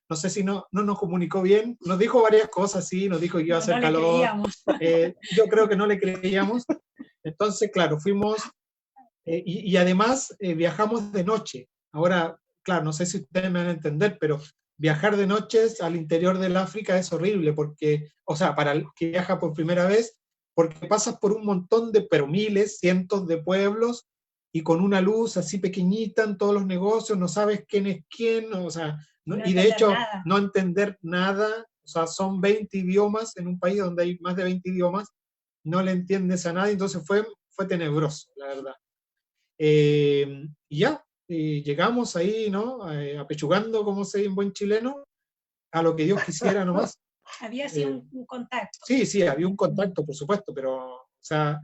no sé si no nos comunicó bien, nos dijo varias cosas, sí, nos dijo que iba a hacer No le calor, creíamos. yo creo que no le creíamos, entonces, claro, fuimos, y además viajamos de noche. Ahora, claro, no sé si ustedes me van a entender, pero viajar de noches al interior del África es horrible, porque, o sea, para el que viaja por primera vez, porque pasas por un montón pero miles, cientos de pueblos, y con una luz así pequeñita en todos los negocios, no sabes quién es quién, o sea, No y de entender hecho, nada. no entender nada, o sea, son 20 idiomas en un país donde hay más de 20 idiomas, no le entiendes a nadie, entonces fue tenebroso, la verdad. Y ya, llegamos ahí, ¿no? Apechugando, como se dice en buen chileno, a lo que Dios quisiera nomás. Había así un contacto. Sí, sí, había un contacto, por supuesto, pero, o sea,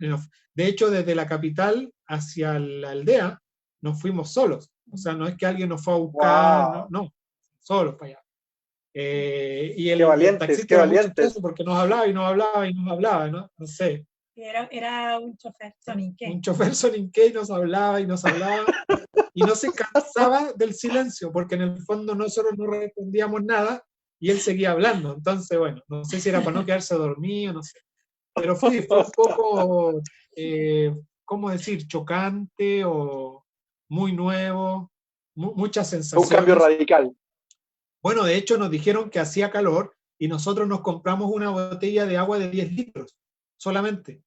de hecho, desde la capital hacia la aldea, nos fuimos solos. O sea, no es que alguien nos fue a buscar, ¡Wow! no, solos para allá. Y ¡Qué el valientes, taxista qué era muy valientes! chistoso porque nos hablaba y nos hablaba y nos hablaba, ¿no? No sé, Era un chofer un soniqué. chofer soninké nos hablaba y no se cansaba del silencio, porque en el fondo nosotros no respondíamos nada y él seguía hablando. Entonces, bueno, no sé si era para no quedarse dormido, no sé. Pero fue un poco, ¿cómo decir?, chocante o muy nuevo, muchas Un cambio sensaciones. radical. Bueno, de hecho nos dijeron que hacía calor y nosotros nos compramos una botella de agua de 10 litros solamente.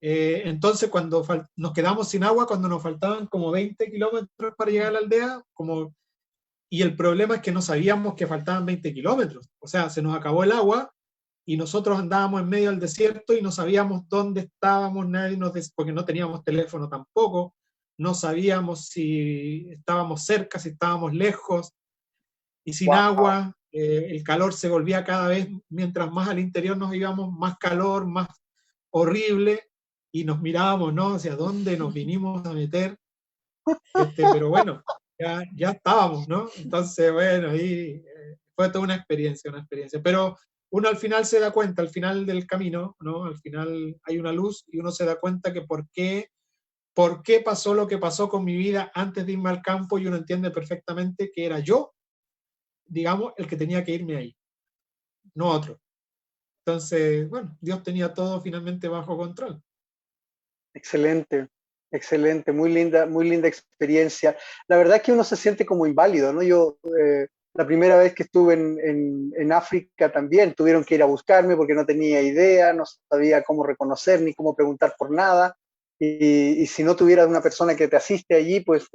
Entonces, cuando nos quedamos sin agua, cuando nos faltaban como 20 kilómetros para llegar a la aldea, y el problema es que no sabíamos que faltaban 20 kilómetros. O sea, se nos acabó el agua y nosotros andábamos en medio del desierto y no sabíamos dónde estábamos, porque no teníamos teléfono tampoco, no sabíamos si estábamos cerca, si estábamos lejos, y sin ¡Wow! agua, el calor se volvía cada vez, mientras más al interior nos íbamos, más calor, más horrible, y nos mirábamos, ¿no? Hacia dónde nos vinimos a meter, pero bueno, ya estábamos, ¿no? Entonces, bueno, ahí fue toda una experiencia, pero uno al final se da cuenta, al final del camino, ¿no? Al final hay una luz y uno se da cuenta que por qué pasó lo que pasó con mi vida antes de irme al campo, y uno entiende perfectamente que era yo, digamos, el que tenía que irme ahí, no otro. Entonces, bueno, Dios tenía todo finalmente bajo control. Excelente, excelente, muy linda experiencia. La verdad es que uno se siente como inválido, ¿no? Yo, la primera vez que estuve en África también tuvieron que ir a buscarme porque no tenía idea, no sabía cómo reconocer ni cómo preguntar por nada. Y si no tuvieras una persona que te asiste allí, pues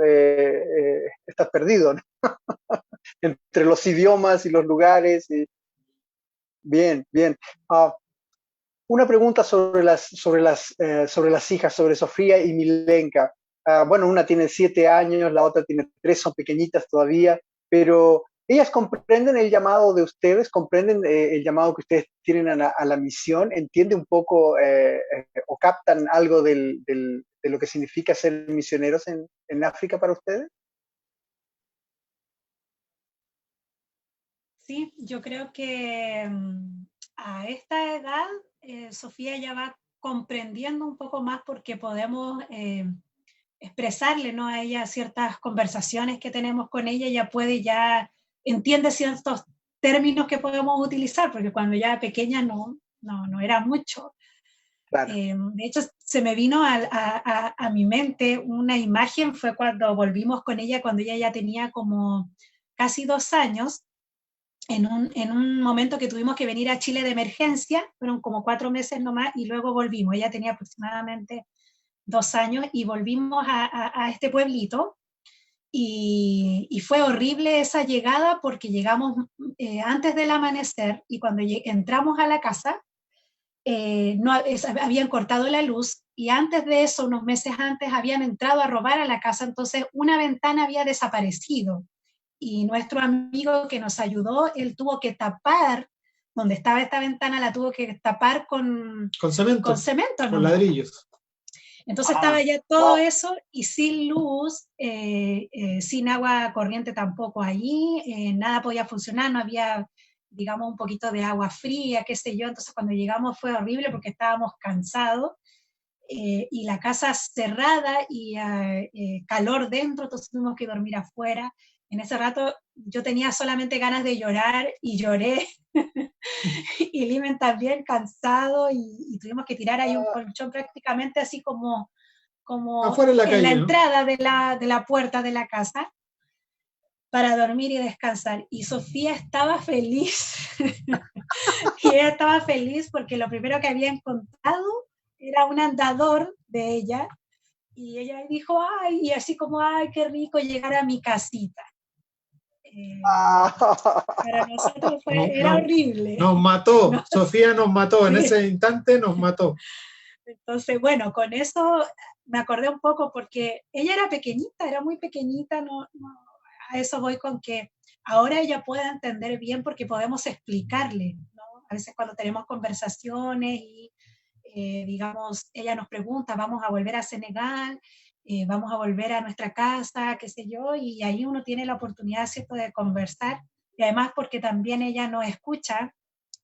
estás perdido, ¿no? Entre los idiomas y los lugares. Bien, bien. Una pregunta sobre las hijas, sobre Sofía y Milenka. Bueno, una tiene 7 años, la otra tiene 3, son pequeñitas todavía, pero ellas comprenden el llamado de ustedes, comprenden el llamado que ustedes tienen a la misión, entienden un poco o captan algo de lo que significa ser misioneros en África para ustedes. Sí, yo creo que a esta edad Sofía ya va comprendiendo un poco más porque podemos expresarle, ¿no?, a ella ciertas conversaciones que tenemos con ella, ya entiende ciertos términos que podemos utilizar, porque cuando ya era pequeña no era mucho. Claro. De hecho, se me vino a mi mente una imagen, fue cuando volvimos con ella, cuando ella ya tenía como casi 2 años, en un momento que tuvimos que venir a Chile de emergencia, fueron como 4 meses nomás, y luego volvimos. Ella tenía aproximadamente 2 años y volvimos a este pueblito, y fue horrible esa llegada porque llegamos antes del amanecer, y cuando entramos a la casa, habían cortado la luz, y antes de eso, unos meses antes, habían entrado a robar a la casa, entonces una ventana había desaparecido. y nuestro amigo que nos ayudó, él tuvo que tapar, donde estaba esta ventana la tuvo que tapar con cemento, cemento, con ¿no? ladrillos. Entonces estaba ya todo eso y sin luz, sin agua corriente tampoco allí, nada podía funcionar, no había, digamos, un poquito de agua fría, qué sé yo. Entonces cuando llegamos fue horrible porque estábamos cansados, y la casa cerrada y calor dentro, entonces tuvimos que dormir afuera. En ese rato yo tenía solamente ganas de llorar y lloré. Y Limen también cansado y tuvimos que tirar ahí un colchón prácticamente así como Afuera en la calle, la ¿no? entrada de la puerta de la casa para dormir y descansar. Y Sofía estaba feliz. Y ella estaba feliz porque lo primero que había encontrado era un andador de ella. Y ella dijo, ay, y así como, ay, qué rico llegar a mi casita. Para nosotros era horrible. Nos mató, Sofía nos mató, en ese instante nos mató. Entonces, bueno, con eso me acordé un poco porque ella era pequeñita, era muy pequeñita, a eso voy con que ahora ella puede entender bien porque podemos explicarle, ¿no? A veces cuando tenemos conversaciones y, digamos, ella nos pregunta, vamos a volver a Senegal, vamos a volver a nuestra casa, qué sé yo, y ahí uno tiene la oportunidad, ¿cierto?, de conversar, y además porque también ella nos escucha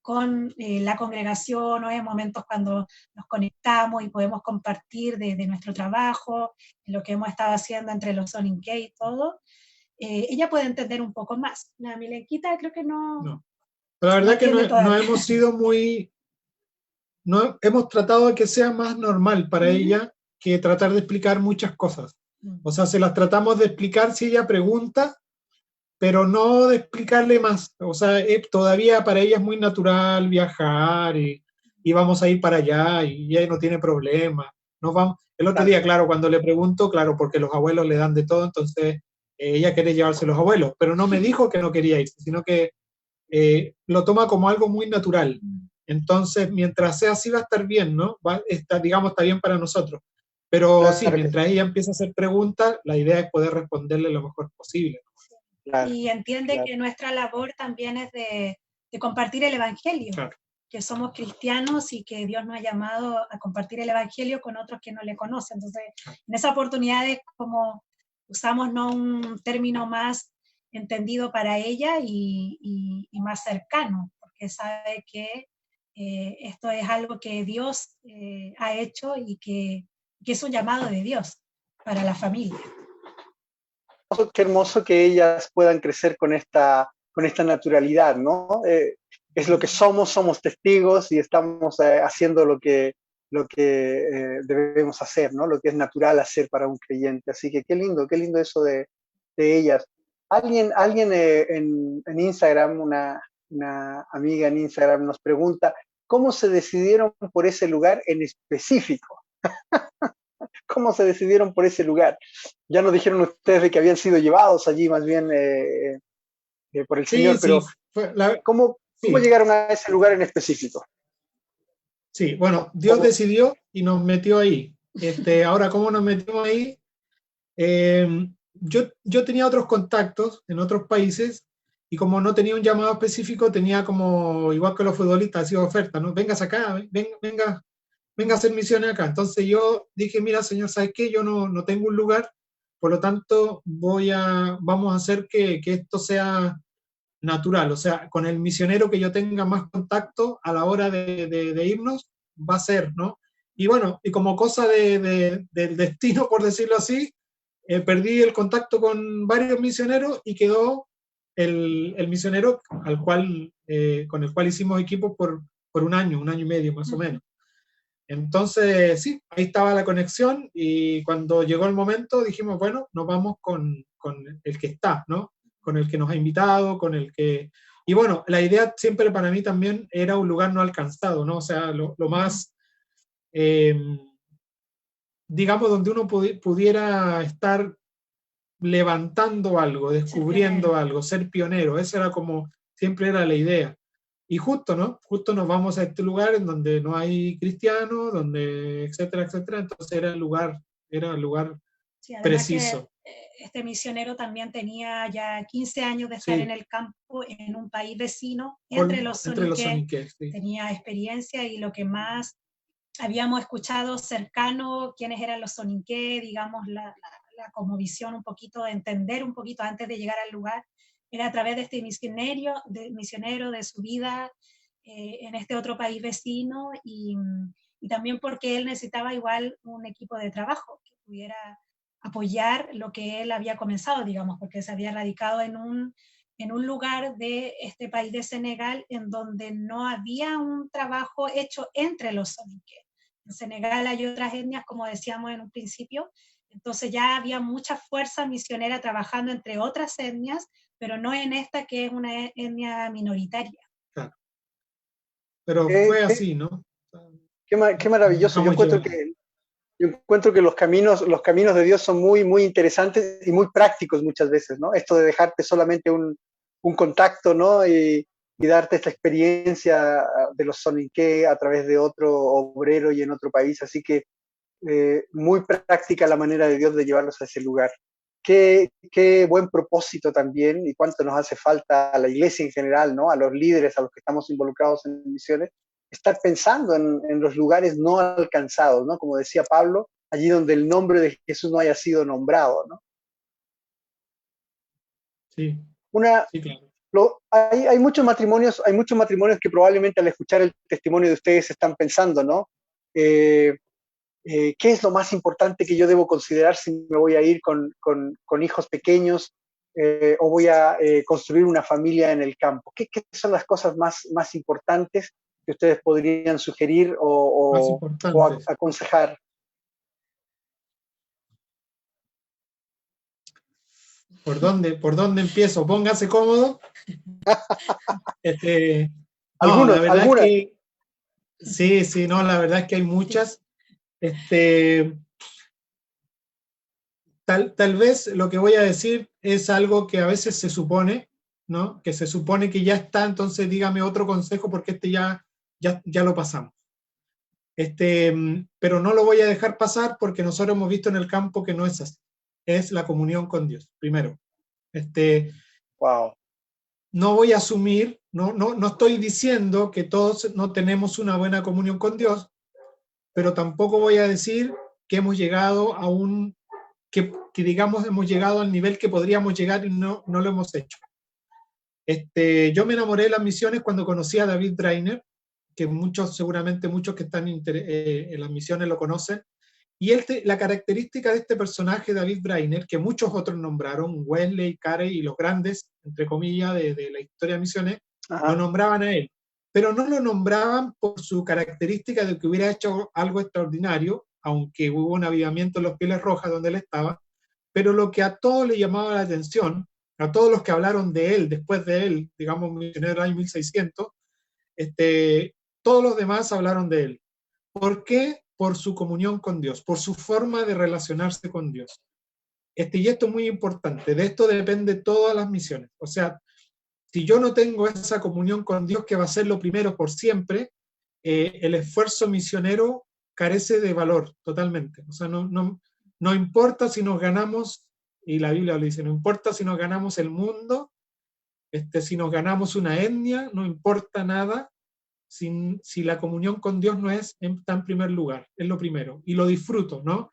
con la congregación, o en momentos cuando nos conectamos y podemos compartir de nuestro trabajo, lo que hemos estado haciendo entre los Zoning K y todo, ella puede entender un poco más. La Milenquita creo que no. Pero la verdad no que no todavía. hemos sido muy... No, hemos tratado de que sea más normal para ella que tratar de explicar muchas cosas. O sea, se las tratamos de explicar si ella pregunta, pero no de explicarle más. O sea, todavía para ella es muy natural viajar y vamos a ir para allá y ella no tiene problema. Nos vamos. El otro día, claro, cuando le pregunto, claro, porque los abuelos le dan de todo, entonces ella quiere llevarse los abuelos, pero no me dijo que no quería irse, sino que lo toma como algo muy natural. Entonces, mientras sea así va a estar bien, ¿no? Digamos, está bien para nosotros. Pero claro, sí, mientras ella empieza a hacer preguntas, la idea es poder responderle lo mejor posible. Claro, y entiende que nuestra labor también es de compartir el Evangelio, que somos cristianos y que Dios nos ha llamado a compartir el Evangelio con otros que no le conocen. Entonces, en esa oportunidad es como usamos, ¿no?, un término más entendido para ella y más cercano, porque sabe que esto es algo que Dios ha hecho y que es un llamado de Dios para la familia. Qué hermoso que ellas puedan crecer con esta naturalidad, ¿no? Es lo que somos testigos y estamos haciendo lo que debemos hacer, ¿no? Lo que es natural hacer para un creyente. Así que qué lindo eso de ellas. Alguien en Instagram, una amiga en Instagram nos pregunta, ¿cómo se decidieron por ese lugar en específico? ¿Cómo se decidieron por ese lugar? Ya nos dijeron ustedes de que habían sido llevados allí más bien por el Señor, pero ¿cómo llegaron a ese lugar en específico? Sí, bueno, Dios decidió y nos metió ahí. Ahora, ¿cómo nos metimos ahí? Yo tenía otros contactos en otros países y como no tenía un llamado específico, tenía como, igual que los futbolistas, hacía oferta, ¿no? Vengas acá, venga a hacer misiones acá. Entonces yo dije, mira, Señor, ¿sabes qué? Yo no tengo un lugar, por lo tanto vamos a hacer que esto sea natural, o sea, con el misionero que yo tenga más contacto a la hora de irnos, va a ser, ¿no? Y bueno, y como cosa del destino, por decirlo así, perdí el contacto con varios misioneros y quedó el misionero con el cual hicimos equipo por un año y medio más o menos. Entonces, sí, ahí estaba la conexión y cuando llegó el momento dijimos, bueno, nos vamos con el que está, ¿no? Con el que nos ha invitado, con el que... Y bueno, la idea siempre para mí también era un lugar no alcanzado, ¿no? O sea, lo más, digamos, donde uno pudiera estar levantando algo, descubriendo algo, ser pionero, esa era como, siempre era la idea. Y justo, ¿no? Justo nos vamos a este lugar en donde no hay cristianos, donde, etcétera, etcétera, entonces era el lugar sí, preciso. este misionero también tenía ya 15 años de estar Sí. en el campo en un país vecino, Entre entre los Soninké, sí. tenía experiencia y lo que más habíamos escuchado cercano, quiénes eran los Soninké, digamos, la cosmovisión un poquito, de entender un poquito antes de llegar al lugar, era a través de este misionero de su vida en este otro país vecino y también porque él necesitaba igual un equipo de trabajo que pudiera apoyar lo que él había comenzado, digamos, porque se había radicado en un lugar de este país de Senegal en donde no había un trabajo hecho entre los soninké. En Senegal hay otras etnias, como decíamos en un principio, entonces ya había mucha fuerza misionera trabajando entre otras etnias, pero no en esta que es una etnia minoritaria. Claro. Pero fue así, ¿no? Qué maravilloso. Yo encuentro que los caminos de Dios son muy, muy interesantes y muy prácticos muchas veces, ¿no? Esto de dejarte solamente un contacto, ¿no? Y darte esta experiencia de los soninké a través de otro obrero y en otro país. Así que muy práctica la manera de Dios de llevarlos a ese lugar. Qué buen propósito también y cuánto nos hace falta a la iglesia en general, ¿no? A los líderes, a los que estamos involucrados en misiones, estar pensando en los lugares no alcanzados, ¿no? Como decía Pablo, allí donde el nombre de Jesús no haya sido nombrado, ¿no? Sí, sí, claro. Hay muchos matrimonios que probablemente al escuchar el testimonio de ustedes están pensando, ¿no? ¿Qué es lo más importante que yo debo considerar si me voy a ir con hijos pequeños o voy a construir una familia en el campo? ¿Qué son las cosas más importantes que ustedes podrían sugerir o aconsejar? ¿Por dónde empiezo? Póngase cómodo. No, la verdad es que sí, no, la verdad es que hay muchas. Tal vez lo que voy a decir es algo que a veces se supone, ¿no? Que se supone que ya está, entonces dígame otro consejo porque ya lo pasamos. Pero no lo voy a dejar pasar porque nosotros hemos visto en el campo que no es así. Es la comunión con Dios, primero. Wow. No voy a asumir, no estoy diciendo que todos no tenemos una buena comunión con Dios, pero tampoco voy a decir que hemos llegado a que digamos hemos llegado al nivel que podríamos llegar y no lo hemos hecho. Yo me enamoré de las misiones cuando conocí a David Drainer, que seguramente muchos que están en las misiones lo conocen, y la característica de este personaje, David Drainer, que muchos otros nombraron, Wesley, Carey y los grandes, entre comillas, de la historia de misiones, lo nombraban a él, pero no lo nombraban por su característica de que hubiera hecho algo extraordinario, aunque hubo un avivamiento en los Pieles Rojas donde él estaba, pero lo que a todos le llamaba la atención, a todos los que hablaron de él, después de él, digamos, misionero del año 1600, todos los demás hablaron de él. ¿Por qué? Por su comunión con Dios, por su forma de relacionarse con Dios. Y esto es muy importante, de esto depende todas las misiones. O sea, si yo no tengo esa comunión con Dios, que va a ser lo primero por siempre, el esfuerzo misionero carece de valor totalmente. O sea, no importa si nos ganamos, y la Biblia lo dice, no importa si nos ganamos el mundo, si nos ganamos una etnia, no importa nada, si la comunión con Dios no está en primer lugar, es lo primero, y lo disfruto, ¿no?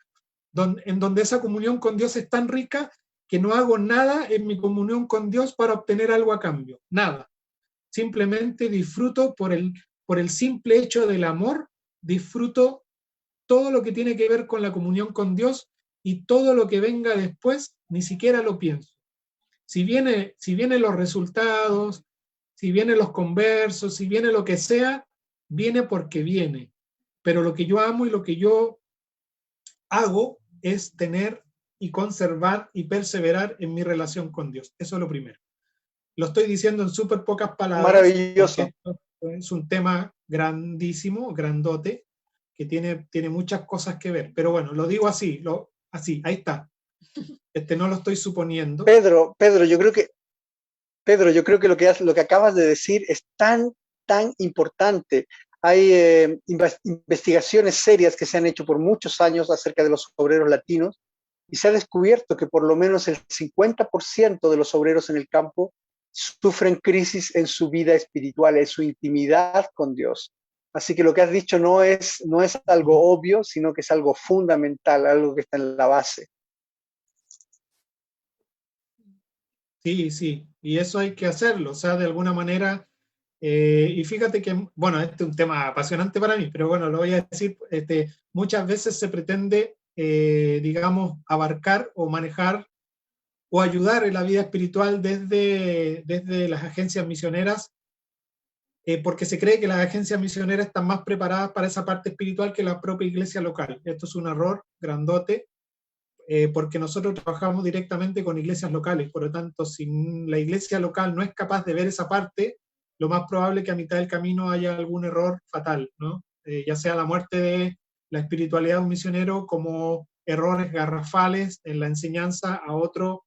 En donde esa comunión con Dios es tan rica que no hago nada en mi comunión con Dios para obtener algo a cambio, nada. Simplemente disfruto por el simple hecho del amor, disfruto todo lo que tiene que ver con la comunión con Dios y todo lo que venga después, ni siquiera lo pienso. Si vienen los resultados, si vienen los conversos, si viene lo que sea, viene porque viene. Pero lo que yo amo y lo que yo hago es tener y conservar y perseverar en mi relación con Dios. Eso es lo primero. Lo estoy diciendo en súper pocas palabras. Maravilloso. Es un tema grandísimo, grandote, que tiene muchas cosas que ver. Pero bueno, lo digo así, ahí está. No lo estoy suponiendo. Pedro, yo creo que lo que acabas de decir es tan importante. Hay investigaciones serias que se han hecho por muchos años acerca de los obreros latinos y se ha descubierto que por lo menos el 50% de los obreros en el campo sufren crisis en su vida espiritual, en su intimidad con Dios. Así que lo que has dicho no es algo obvio, sino que es algo fundamental, algo que está en la base. Sí, sí, y eso hay que hacerlo, o sea, de alguna manera, y fíjate que, bueno, este es un tema apasionante para mí, pero bueno, lo voy a decir, muchas veces se pretende, digamos, abarcar o manejar o ayudar en la vida espiritual desde las agencias misioneras, porque se cree que las agencias misioneras están más preparadas para esa parte espiritual que la propia iglesia local. Esto es un error grandote, porque nosotros trabajamos directamente con iglesias locales, por lo tanto, si la iglesia local no es capaz de ver esa parte, lo más probable es que a mitad del camino haya algún error fatal, ¿no? Ya sea la muerte de la espiritualidad de un misionero como errores garrafales en la enseñanza a otro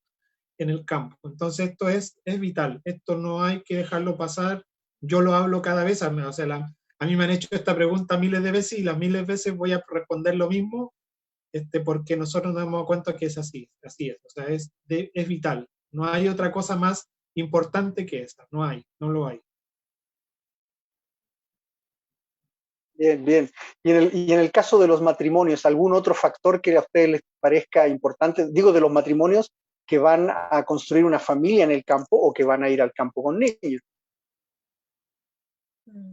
en el campo. Entonces esto es vital, esto no hay que dejarlo pasar. Yo lo hablo cada vez, o sea, a mí me han hecho esta pregunta miles de veces y las miles de veces voy a responder lo mismo, porque nosotros nos damos cuenta que es así es, o sea, es vital. No hay otra cosa más importante que esa, no lo hay. Bien, bien. Y en el caso de los matrimonios, ¿algún otro factor que a ustedes les parezca importante? Digo, de los matrimonios que van a construir una familia en el campo o que van a ir al campo con niños.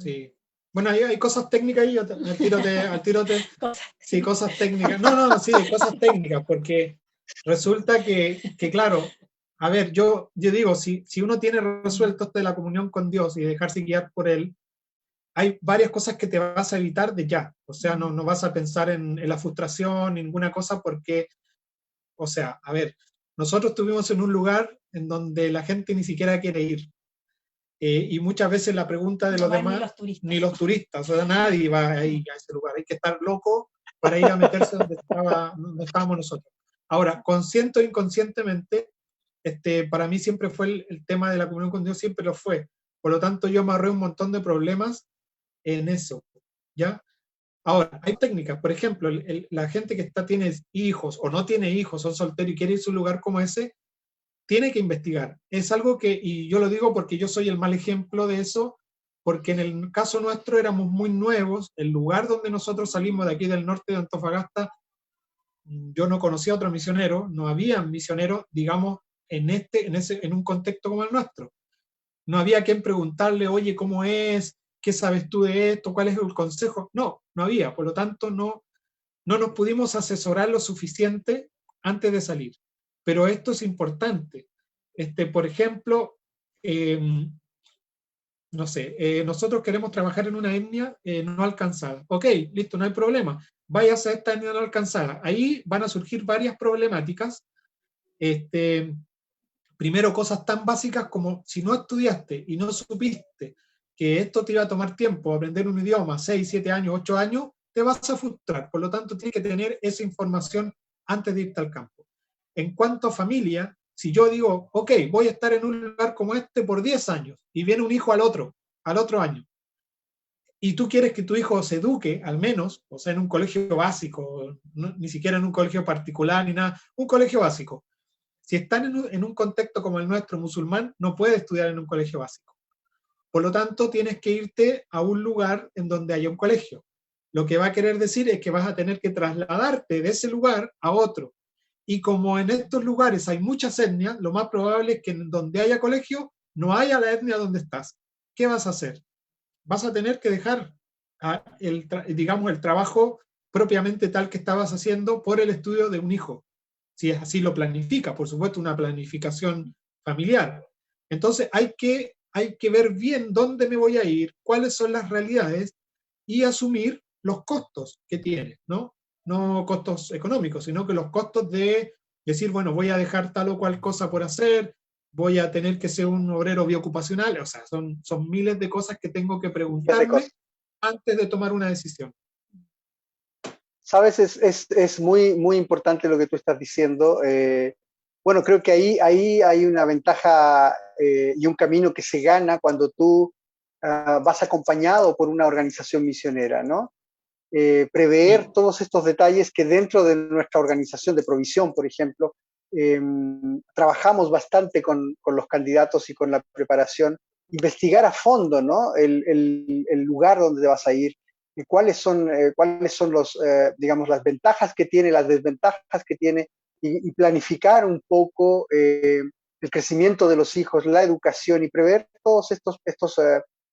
Sí. Bueno, hay cosas técnicas ahí, al tiro sí, cosas técnicas. No, sí, cosas técnicas, porque resulta que claro, a ver, yo digo, si uno tiene resuelto esto de la comunión con Dios y dejarse guiar por Él, hay varias cosas que te vas a evitar de ya. O sea, no vas a pensar en la frustración, ninguna cosa, porque, o sea, a ver, nosotros estuvimos en un lugar en donde la gente ni siquiera quiere ir. Y muchas veces la pregunta de los demás, ni los turistas, o sea, nadie va a ir a ese lugar. Hay que estar loco para ir a meterse donde estábamos nosotros. Ahora, consciente o inconscientemente, para mí siempre fue el tema de la comunión con Dios, siempre lo fue. Por lo tanto, yo me ahorré un montón de problemas en eso, ¿ya? Ahora, hay técnicas, por ejemplo, la gente que tiene hijos o no tiene hijos, son solteros y quiere irse a un lugar como ese, tiene que investigar. Es algo que, y yo lo digo porque yo soy el mal ejemplo de eso, porque en el caso nuestro éramos muy nuevos, el lugar donde nosotros salimos de aquí del norte de Antofagasta, yo no conocía a otro misionero, no había misioneros, digamos, en un contexto como el nuestro. No había quien preguntarle, oye, ¿cómo es? ¿Qué sabes tú de esto? ¿Cuál es el consejo? No había, por lo tanto no nos pudimos asesorar lo suficiente antes de salir. Pero esto es importante. Por ejemplo, no sé, nosotros queremos trabajar en una etnia no alcanzada. Ok, listo, no hay problema. Váyase a esta etnia no alcanzada. Ahí van a surgir varias problemáticas. Primero, cosas tan básicas como si no estudiaste y no supiste que esto te iba a tomar tiempo, aprender un idioma, 6, 7 años, 8 años, te vas a frustrar. Por lo tanto, tienes que tener esa información antes de irte al campo. En cuanto a familia, si yo digo, ok, voy a estar en un lugar como este por 10 años y viene un hijo al otro año, y tú quieres que tu hijo se eduque, al menos, o sea, en un colegio básico, no, ni siquiera en un colegio particular ni nada, un colegio básico. Si están en un contexto como el nuestro, musulmán, no puede estudiar en un colegio básico. Por lo tanto, tienes que irte a un lugar en donde haya un colegio. Lo que va a querer decir es que vas a tener que trasladarte de ese lugar a otro. Y como en estos lugares hay muchas etnias, lo más probable es que en donde haya colegio, no haya la etnia donde estás. ¿Qué vas a hacer? Vas a tener que dejar digamos, el trabajo propiamente tal que estabas haciendo por el estudio de un hijo. Si es así lo planifica, por supuesto, una planificación familiar. Entonces hay que ver bien dónde me voy a ir, cuáles son las realidades y asumir los costos que tiene, ¿no? No costos económicos, sino que los costos de decir, bueno, voy a dejar tal o cual cosa por hacer, voy a tener que ser un obrero biocupacional, o sea, son miles de cosas que tengo que preguntarme antes de tomar una decisión. Sabes, es muy, muy importante lo que tú estás diciendo. Bueno, creo que ahí hay una ventaja y un camino que se gana cuando tú vas acompañado por una organización misionera, ¿no? prever todos estos detalles que dentro de nuestra organización de provisión, por ejemplo, trabajamos bastante con los candidatos y con la preparación, investigar a fondo, ¿no? El lugar donde vas a ir, y cuáles son los, digamos, las ventajas que tiene, las desventajas que tiene, y planificar un poco el crecimiento de los hijos, la educación, y prever todos estos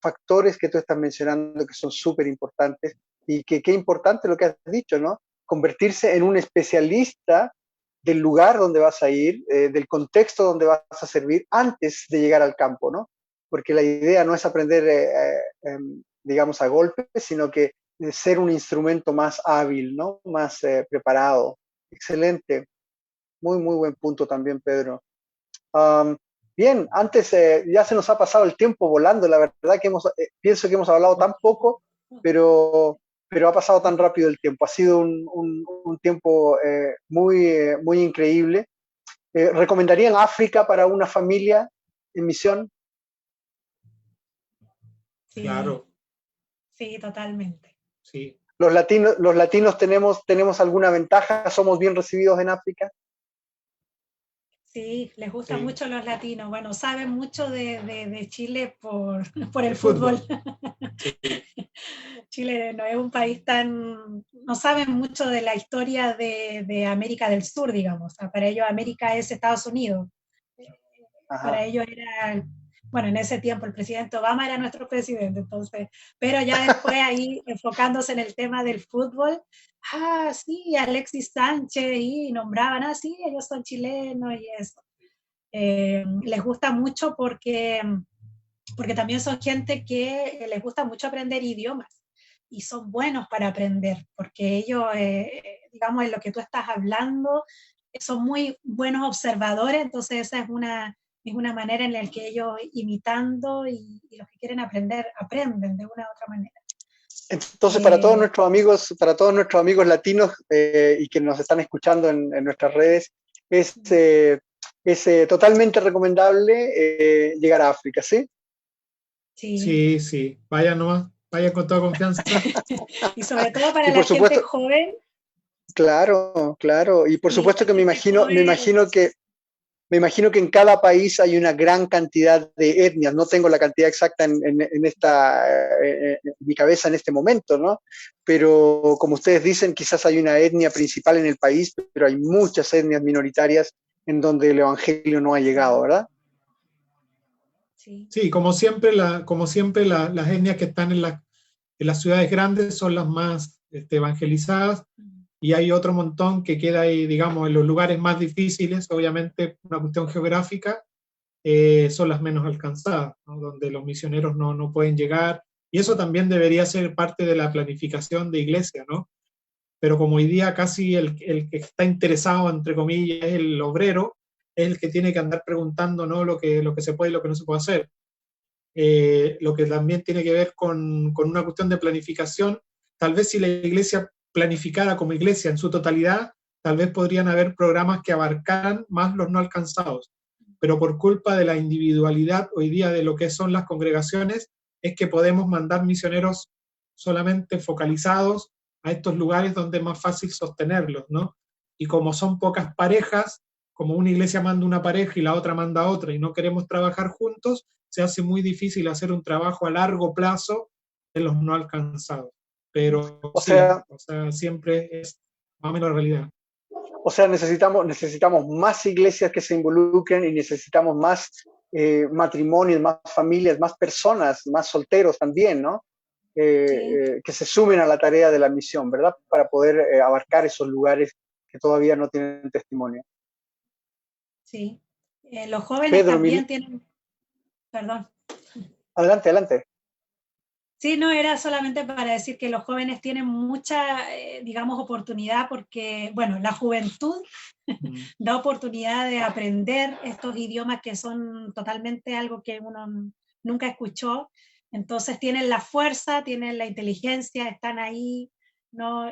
factores que tú estás mencionando, que son súper importantes, y que qué importante lo que has dicho, ¿no? Convertirse en un especialista del lugar donde vas a ir, del contexto donde vas a servir antes de llegar al campo, ¿no? Porque la idea no es aprender, digamos, a golpes, sino que ser un instrumento más hábil, ¿no? Más preparado. Excelente. Muy, muy buen punto también, Pedro. Bien, antes ya se nos ha pasado el tiempo volando, la verdad que pienso que hemos hablado tan poco, pero ha pasado tan rápido el tiempo. Ha sido un tiempo muy increíble. ¿Recomendarían África para una familia en misión? Sí, Claro, sí, totalmente. sí. ¿Los latinos tenemos alguna ventaja? ¿Somos bien recibidos en África? Sí, les gusta Sí. mucho los latinos. Bueno, saben mucho de Chile por el El fútbol. Sí. Chile no es un país no saben mucho de la historia de América del Sur, digamos. O sea, para ellos América es Estados Unidos. Ajá. Para ellos era, bueno, en ese tiempo el presidente Obama era nuestro presidente, entonces, pero ya después ahí enfocándose en el tema del fútbol, sí, Alexis Sánchez, y nombraban, sí, ellos son chilenos y eso. Les gusta mucho porque también son gente que les gusta mucho aprender idiomas y son buenos para aprender, porque ellos, digamos, en lo que tú estás hablando, son muy buenos observadores, entonces esa es una manera en la que ellos imitando y los que quieren aprender, aprenden de una u otra manera. Entonces, para todos nuestros amigos latinos y que nos están escuchando en nuestras redes, es totalmente recomendable llegar a África, ¿sí? Sí. Sí. Vaya nomás, vaya con toda confianza. Y sobre todo para Y la por gente supuesto, joven. claro. Y por supuesto que me imagino que en cada país hay una gran cantidad de etnias. No tengo la cantidad exacta en mi cabeza en este momento, ¿no? Pero como ustedes dicen, quizás hay una etnia principal en el país, pero hay muchas etnias minoritarias en donde el evangelio no ha llegado, ¿verdad? Sí, como siempre, las etnias que están en las ciudades grandes son las más evangelizadas, y hay otro montón que queda ahí, digamos, en los lugares más difíciles, obviamente una cuestión geográfica, son las menos alcanzadas, ¿no? Donde los misioneros no pueden llegar, y eso también debería ser parte de la planificación de iglesia, ¿no? Pero como hoy día casi el que está interesado, entre comillas, es el obrero, es el que tiene que andar preguntando, ¿no? lo que se puede y lo que no se puede hacer. Lo que también tiene que ver con una cuestión de planificación. Tal vez si la iglesia planificara como iglesia en su totalidad, tal vez podrían haber programas que abarcaran más los no alcanzados, pero por culpa de la individualidad hoy día de lo que son las congregaciones, es que podemos mandar misioneros solamente focalizados a estos lugares donde es más fácil sostenerlos, ¿no? Y como son pocas parejas, como una iglesia manda una pareja y la otra manda otra y no queremos trabajar juntos, se hace muy difícil hacer un trabajo a largo plazo en los no alcanzados. Pero o sea, siempre es más o menos la realidad. O sea, necesitamos más iglesias que se involucren y necesitamos más matrimonios, más familias, más personas, más solteros también, ¿no? Que se sumen a la tarea de la misión, ¿verdad? Para poder abarcar esos lugares que todavía no tienen testimonio. Sí. Los jóvenes Pedro, también tienen... Perdón. Adelante. Sí, no, era solamente para decir que los jóvenes tienen mucha, digamos, oportunidad porque, bueno, la juventud da oportunidad de aprender estos idiomas que son totalmente algo que uno nunca escuchó. Entonces tienen la fuerza, tienen la inteligencia, están ahí, ¿no?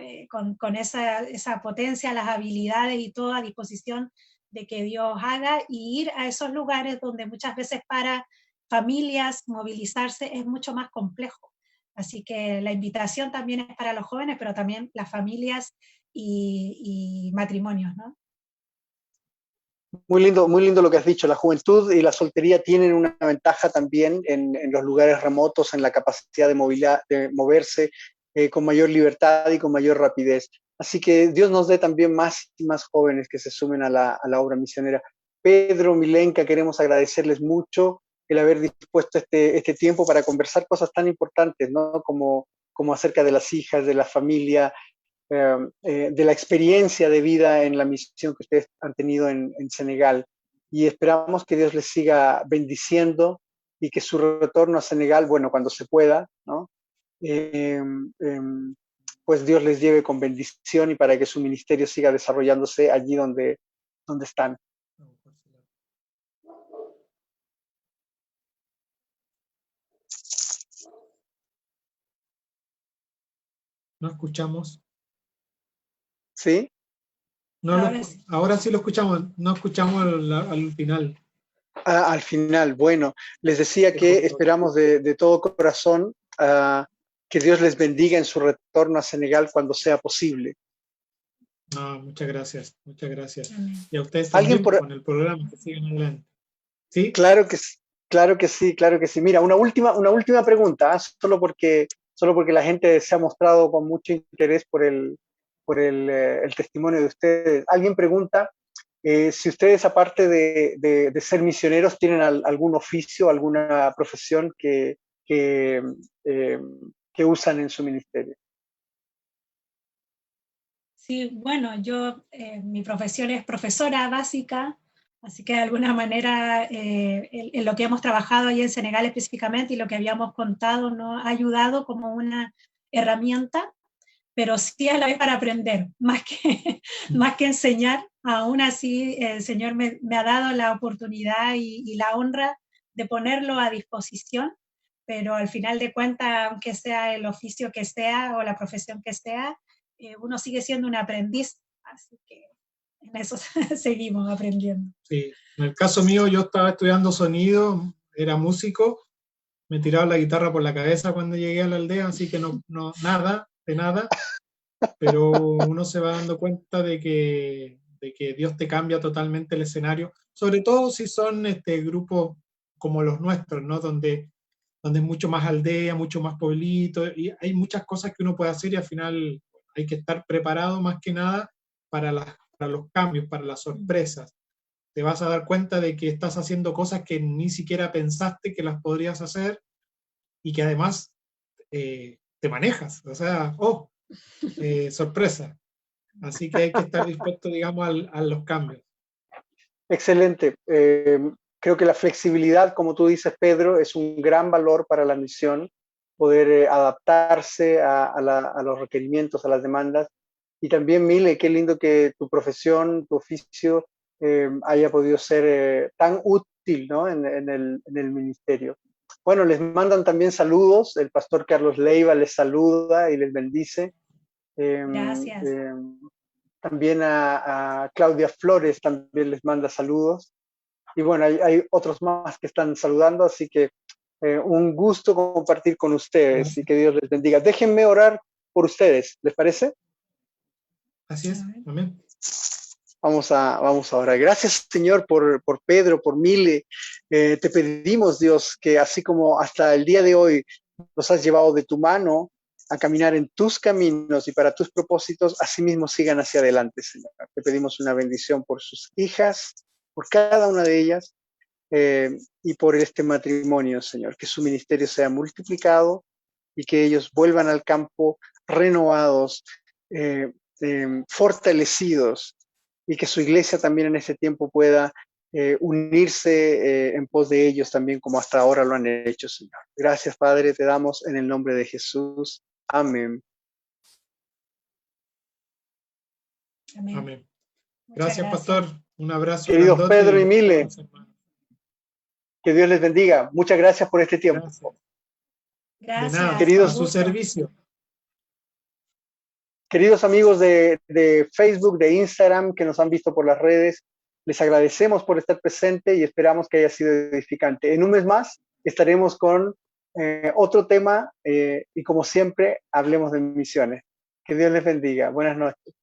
Con esa potencia, las habilidades y todo a disposición de que Dios haga, y ir a esos lugares donde muchas veces para familias movilizarse es mucho más complejo. Así que la invitación también es para los jóvenes, pero también las familias y matrimonios, ¿no? Muy lindo lo que has dicho. La juventud y la soltería tienen una ventaja también en los lugares remotos, en la capacidad de, movilidad, de moverse con mayor libertad y con mayor rapidez. Así que Dios nos dé también más y más jóvenes que se sumen a la obra misionera. Pedro, Milenka, queremos agradecerles mucho el haber dispuesto este tiempo para conversar cosas tan importantes, ¿no? Como acerca de las hijas, de la familia, de la experiencia de vida en la misión que ustedes han tenido en Senegal. Y esperamos que Dios les siga bendiciendo y que su retorno a Senegal, bueno, cuando se pueda, ¿no? Eh, eh, pues Dios les lleve con bendición y para que su ministerio siga desarrollándose allí donde están. No escuchamos. ¿Sí? No ahora sí lo escuchamos, no escuchamos al final. Al final, bueno, les decía que esperamos de todo corazón que Dios les bendiga en su retorno a Senegal cuando sea posible. Muchas gracias, muchas gracias. Amén. Y a ustedes también con el programa, que sigan adelante. ¿Sí? Claro que sí, claro que sí. Mira, una última pregunta, solo porque la gente se ha mostrado con mucho interés por el testimonio de ustedes. Alguien pregunta si ustedes, aparte de ser misioneros, tienen algún oficio, alguna profesión que usan en su ministerio. Sí, bueno, yo, mi profesión es profesora básica, así que de alguna manera en lo que hemos trabajado ahí en Senegal específicamente y lo que habíamos contado nos ha ayudado como una herramienta, pero sí a la vez para aprender, más que enseñar. Aún así, el Señor me ha dado la oportunidad y la honra de ponerlo a disposición, pero al final de cuentas, aunque sea el oficio que sea o la profesión que sea, uno sigue siendo un aprendiz, así que en eso seguimos aprendiendo. Sí, en el caso mío yo estaba estudiando sonido, era músico, me tiraba la guitarra por la cabeza cuando llegué a la aldea, así que no nada, de nada, pero uno se va dando cuenta de que Dios te cambia totalmente el escenario, sobre todo si son grupos como los nuestros, ¿no? Donde es mucho más aldea, mucho más pueblito, y hay muchas cosas que uno puede hacer y al final hay que estar preparado más que nada para los cambios, para las sorpresas. Te vas a dar cuenta de que estás haciendo cosas que ni siquiera pensaste que las podrías hacer y que además te manejas, o sea, sorpresa. Así que hay que estar dispuesto, digamos, a los cambios. Excelente. Creo que la flexibilidad, como tú dices, Pedro, es un gran valor para la misión, poder adaptarse a los requerimientos, a las demandas. Y también, Mile, qué lindo que tu profesión, tu oficio, haya podido ser tan útil, ¿no? en el ministerio. Bueno, les mandan también saludos. El pastor Carlos Leiva les saluda y les bendice. Gracias. También a Claudia Flores también les manda saludos. Y bueno, hay otros más que están saludando, así que un gusto compartir con ustedes y que Dios les bendiga. Déjenme orar por ustedes, ¿les parece? Así es, amén. Vamos a orar. Gracias, Señor, por Pedro, por Mile. Te pedimos, Dios, que así como hasta el día de hoy nos has llevado de tu mano a caminar en tus caminos y para tus propósitos, así mismo sigan hacia adelante, Señor. Te pedimos una bendición por sus hijas, por cada una de ellas y por este matrimonio, Señor. Que su ministerio sea multiplicado y que ellos vuelvan al campo renovados, fortalecidos, y que su iglesia también en ese tiempo pueda unirse en pos de ellos también como hasta ahora lo han hecho, Señor. Gracias, Padre, te damos en el nombre de Jesús. Amén. Amén. Amén. Gracias, pastor. Un abrazo. Queridos Pedro y Mile, que Dios les bendiga. Muchas gracias por este tiempo. Gracias. De nada, queridos, a su servicio. Queridos amigos de Facebook, de Instagram, que nos han visto por las redes, les agradecemos por estar presente y esperamos que haya sido edificante. En un mes más estaremos con otro tema y como siempre, hablemos de misiones. Que Dios les bendiga. Buenas noches.